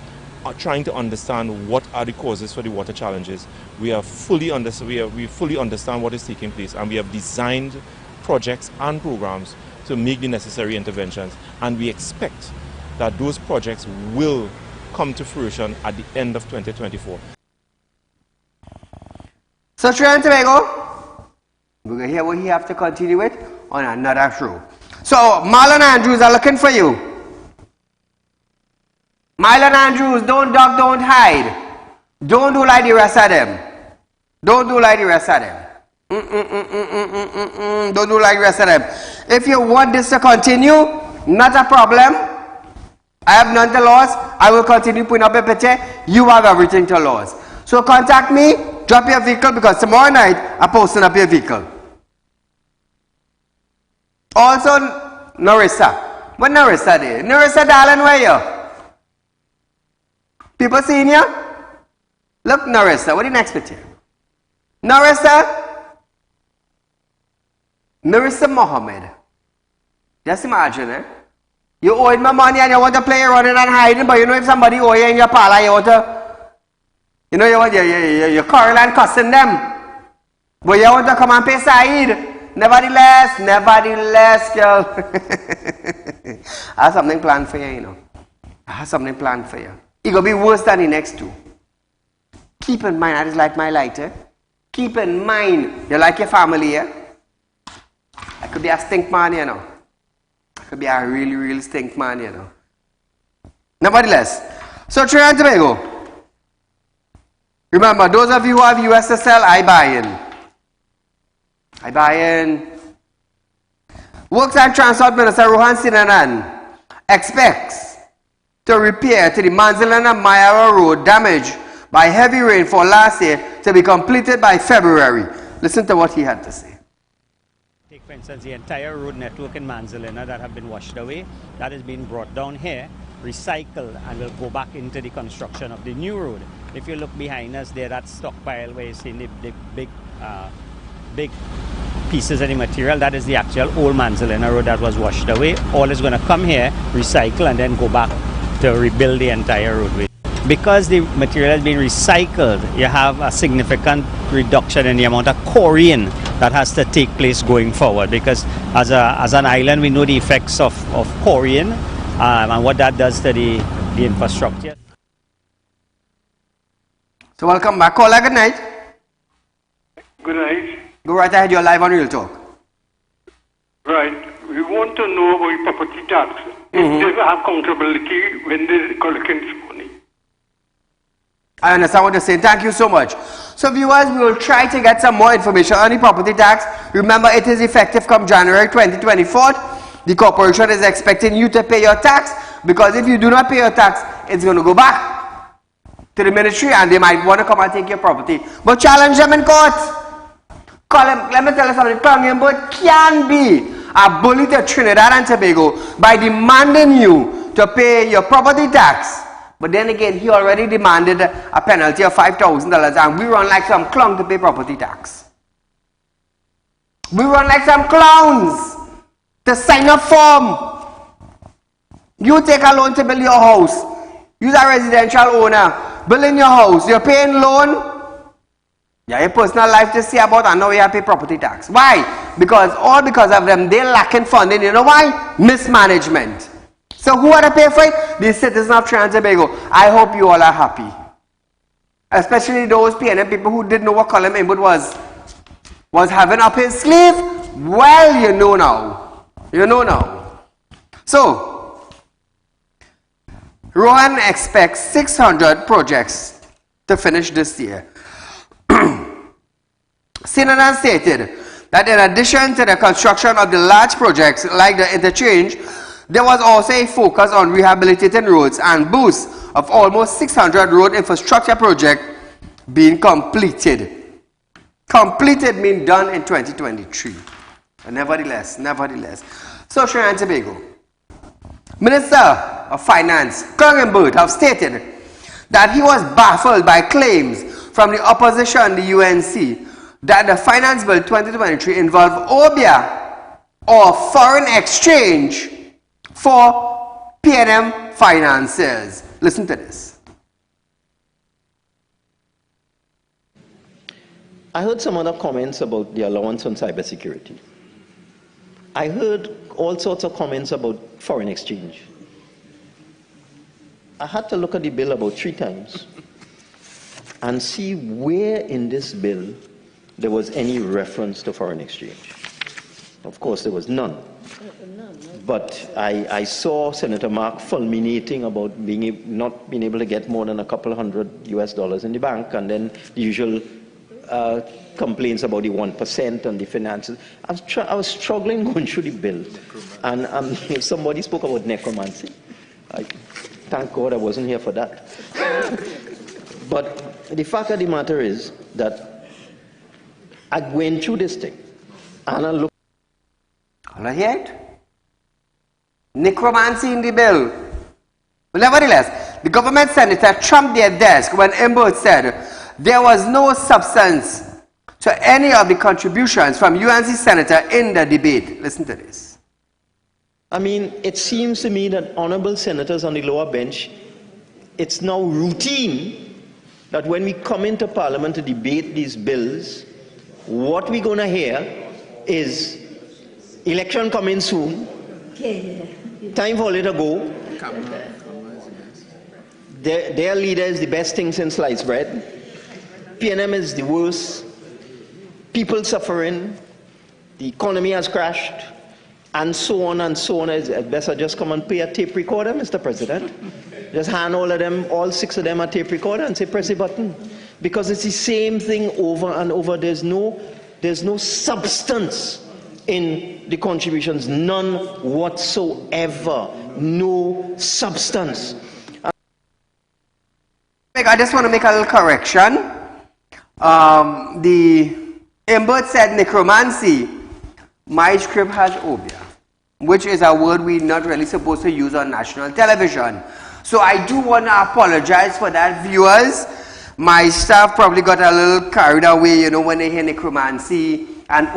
trying to understand what are the causes for the water challenges. We fully understand what is taking place, and we have designed projects and programs to make the necessary interventions, and we expect that those projects will come to fruition at the end of 2024. So Trinidad and Tobago, we're going to hear what he have to continue with on another show. So Marlon Andrews are looking for you. Marlon Andrews, don't duck, don't hide. Don't do like the rest of them. Don't do like the rest of them. Don't do like the rest of them. If you want this to continue, not a problem. I have none to lose. I will continue putting up a picture. You have everything to lose. So contact me, drop your vehicle, because tomorrow night I'm posting up your vehicle. Also, Narissa. What Narissa there? Narissa, darling, where you? People seeing you? Look, Narissa, what the next picture? Narissa Mohammed. Just imagine, eh? You owe me money and you want to play running and hiding, but you know if somebody owe you in your parlor, you want to, you know, you're quarreling and cussing them. But you want to come and pay Saeed. Nevertheless, girl. I have something planned for you, you know. I have something planned for you. It's going to be worse than the next two. Keep in mind, that is like my lighter. Keep in mind, you like your family, yeah? I could be a stink man, you know. I could be a real stink man, you know. Nevertheless, so Trinidad and Tobago. Remember, those of you who have USSL, I buy in. I buy in. Works and Transport Minister Rohan Sinanan expects to repair to the Manzilan and Mayara Road damage by heavy rainfall last year to be completed by February. Listen to what he had to say. Take, for instance, the entire road network in Manzilina that have been washed away, that has been brought down here, recycled, and will go back into the construction of the new road. If you look behind us there, that stockpile where you see the big pieces of the material, that is the actual old Manzilina road that was washed away. All is going to come here, recycle, and then go back to rebuild the entire roadway. Because the material has been recycled, you have a significant reduction in the amount of quarrying that has to take place going forward. Because as an island, we know the effects of quarrying and what that does to the infrastructure. So welcome back. Caller, good night. Good night. Go right ahead, you're live on Real Talk. Right. We want to know about property tax. If there's accountability when they're collecting money. I understand what you're saying. Thank you so much. So viewers, we will try to get some more information on the property tax. Remember, it is effective come January 2024. The corporation is expecting you to pay your tax, because if you do not pay your tax, it's going to go back to the ministry and they might want to come and take your property. But challenge them in court. Call them, let me tell you something, Tongue Boat can be a bully to Trinidad and Tobago by demanding you to pay your property tax. But then again, he already demanded a penalty of $5,000 and we run like some clown to pay property tax. We run like some clowns to sign a form. You take a loan to build your house. You're a residential owner. Building your house. You're paying loan. You have your personal life to see about, and now you have to pay property tax. Why? Because of them, they're lacking funding. You know why? Mismanagement. So who are to pay for it? The citizens of Trinidad and Tobago. I hope you all are happy. Especially those PNM people who didn't know what Colin Inwood was having up his sleeve. Well, you know now. You know now. So, Rohan expects 600 projects to finish this year. Sinanan stated that in addition to the construction of the large projects like the interchange, there was also a focus on rehabilitating roads and boost of almost 600 road infrastructure projects being completed. Completed means done in 2023. But nevertheless. So Trinidad and Tobago, Minister of Finance, Clongenberg, have stated that he was baffled by claims from the opposition, the UNC, that the Finance Bill 2023 involved OBIA or foreign exchange for PNM finances. Listen to this. I heard some other comments about the allowance on cybersecurity. I heard all sorts of comments about foreign exchange. I had to look at the bill about 3 times and see where in this bill there was any reference to foreign exchange. Of course, there was none. But I saw Senator Mark fulminating about not being able to get more than a couple $100 US in the bank, and then the usual complaints about the 1% and the finances. I was struggling going through the bill, and somebody spoke about necromancy. Thank God I wasn't here for that. But the fact of the matter is that I went through this thing, and I looked. All right. Necromancy in the bill. But nevertheless, the government senator trumped their desk when Imbo said there was no substance to any of the contributions from UNC senator in the debate. Listen to this. I mean, it seems to me that honorable senators on the lower bench, it's now routine that when we come into Parliament to debate these bills, what we're going to hear is election coming soon, time for it to go, their leader is the best thing since sliced bread, PNM is the worst, people suffering, the economy has crashed, and so on and so on. It's best I just come and pay a tape recorder, Mr. President. Just hand all of them, all 6 of them a tape recorder and say press the button. Because it's the same thing over and over. There's no substance in the contributions, none whatsoever, no substance. I just want to make a little correction. The Imbert said necromancy. My script has obia, which is a word we're not really supposed to use on national television. So I do want to apologize for that, viewers. My staff probably got a little carried away, you know, when they hear necromancy and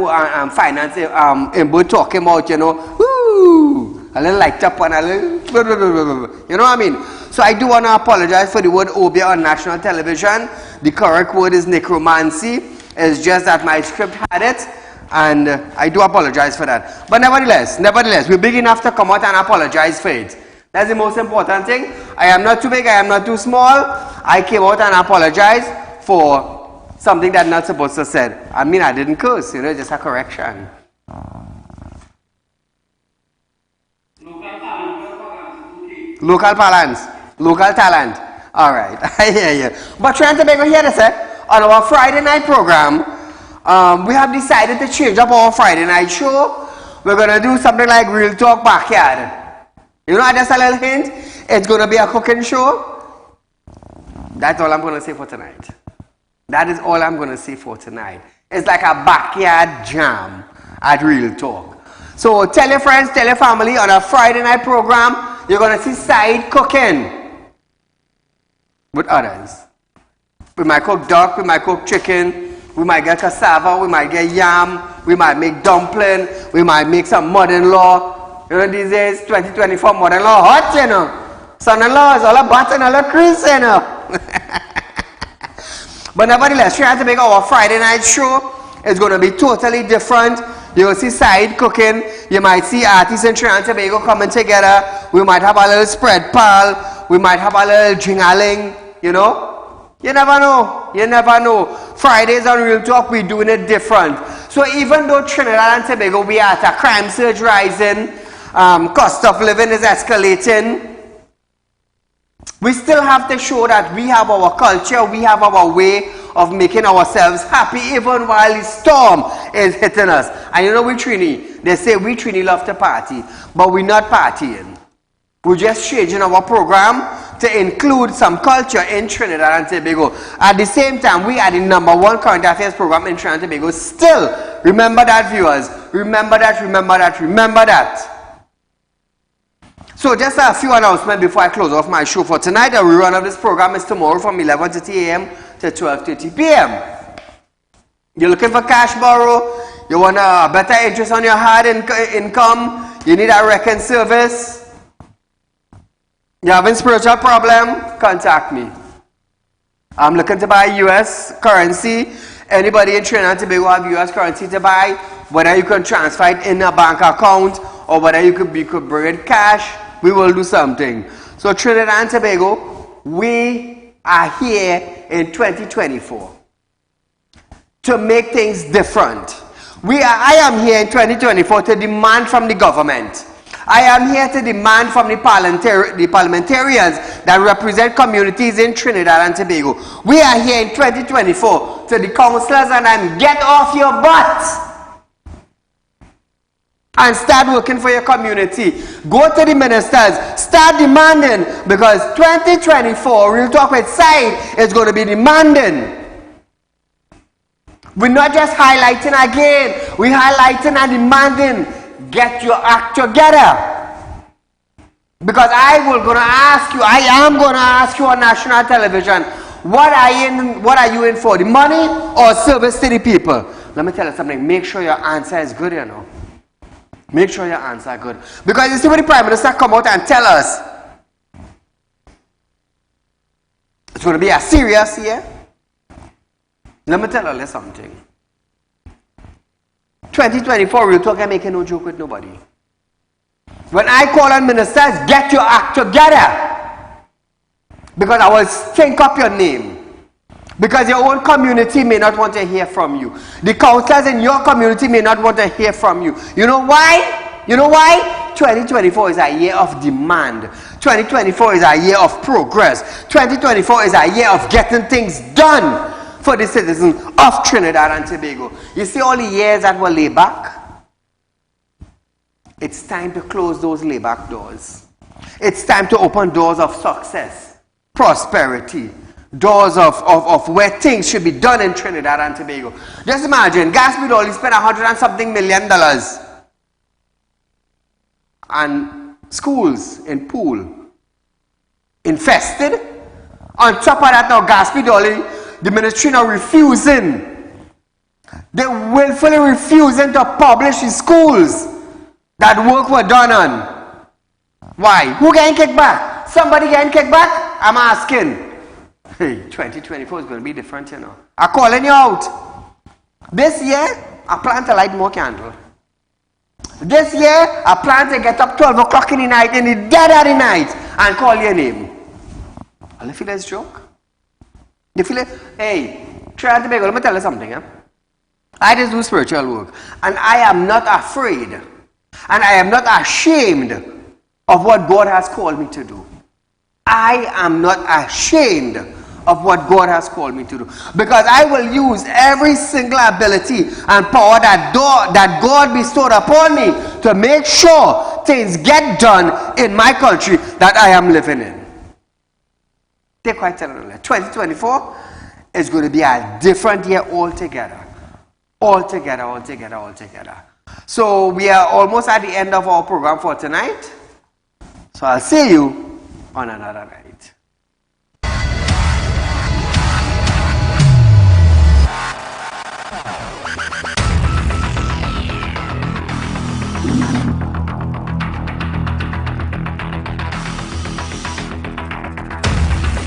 finance, Imbert talking about, you know, whoo, a little light up and a little, blah, blah, blah, blah, blah. You know what I mean? So I do want to apologize for the word obia on national television. The correct word is necromancy. It's just that my script had it. And I do apologize for that. But nevertheless, we're big enough to come out and apologize for it. That's the most important thing. I am not too big, I am not too small. I came out and apologized for something that I'm not supposed to have said. I mean, I didn't curse, you know, just a correction. Local balance, local talent. All right, I hear you. But trying to make you hear this, on our Friday night program, we have decided to change up our Friday night show. We're going to do something like Real Talk Backyard. You know, just a little hint, it's going to be a cooking show. That's all I'm going to say for tonight. That is all I'm going to say for tonight. It's like a backyard jam at Real Talk. So tell your friends, tell your family on a Friday night program, you're going to see Saieed cooking with others. We might cook duck, we might cook chicken. We might get cassava, we might get yam, we might make dumpling, we might make some mother-in-law. You know, these days, 2024 mother-in-law hot, you know. Son-in-law is all a button, all a crease, you know. But nevertheless, trying to make our Friday night show is going to be totally different. You will see Saieed cooking. You might see artists in Trinidad and Tobago coming together. We might have a little spread pal. We might have a little jingaling, you know. You never know. You never know. Fridays on Real Talk, we're doing it different. So even though Trinidad and Tobago, we are at a crime surge rising, cost of living is escalating, we still have to show that we have our culture, we have our way of making ourselves happy even while the storm is hitting us. And you know, we Trini, they say we Trini love to party, but we're not partying. We're just changing our program to include some culture in Trinidad and Tobago. At the same time, we are the #1 current affairs program in Trinidad and Tobago. Still, remember that, viewers. Remember that, remember that, remember that. So just a few announcements before I close off my show for tonight. The rerun of this program is tomorrow from 11:30 a.m. to 12:30 p.m. You're looking for cash borrow, you want a better interest on your hard income, you need a wrecking service, you're having spiritual problem, contact me. I'm looking to buy US currency. Anybody in Trinidad and Tobago have US currency to buy? whether you can transfer it in a bank account or whether you could bring in cash, we will do something. So Trinidad and Tobago, we are here in 2024 to make things different. I am here in 2024 to demand from the government. I am here to demand from the parliamentarians that represent communities in Trinidad and Tobago. We are here in 2024 to the councillors and then get off your butt and start working for your community. Go to the ministers, start demanding, because 2024, Real Talk with Saieed is going to be demanding. We're not just highlighting again, we're highlighting and demanding, get your act together. Because I am going to ask you on national television, what are you in for, the money or service to the people? Let me tell you something, make sure your answer is good, you know. Make sure your answer is good. Because you see when the Prime Minister come out and tell us, it's going to be a serious year. Let me tell you something. 2024, Real Talk, I'm making no joke with nobody. When I call on ministers, get your act together. Because I will think up your name. Because your own community may not want to hear from you. The councillors in your community may not want to hear from you. You know why? You know why? 2024 is a year of demand. 2024 is a year of progress. 2024 is a year of getting things done for the citizens of Trinidad and Tobago. You see all the years that were laid back? It's time to close those laid back doors. It's time to open doors of success, prosperity, doors of where things should be done in Trinidad and Tobago. Just imagine, Gatsby only spent $100 and something million and schools in Poole infested. On top of that now, Gatsby Dolly, the ministry now refusing. They willfully refusing to publish in schools that work were done on. Why? Who getting kicked back? Somebody getting kicked back? I'm asking. Hey, 2024 is going to be different, you know. I'm calling you out. This year, I plan to light more candles. This year, I plan to get up 12 o'clock in the night, in the dead of the night, and call your name. You feel that's a joke? You feel it? Hey, Trinidad and Tobago, let me tell you something. I just do spiritual work. And I am not afraid. And I am not ashamed of what God has called me to do. I am not ashamed of what God has called me to do. Because I will use every single ability and power that God bestowed upon me to make sure things get done in my country that I am living in. Take quite telling 2024 is going to be a different year altogether. Altogether. So we are almost at the end of our program for tonight. So I'll see you on another night.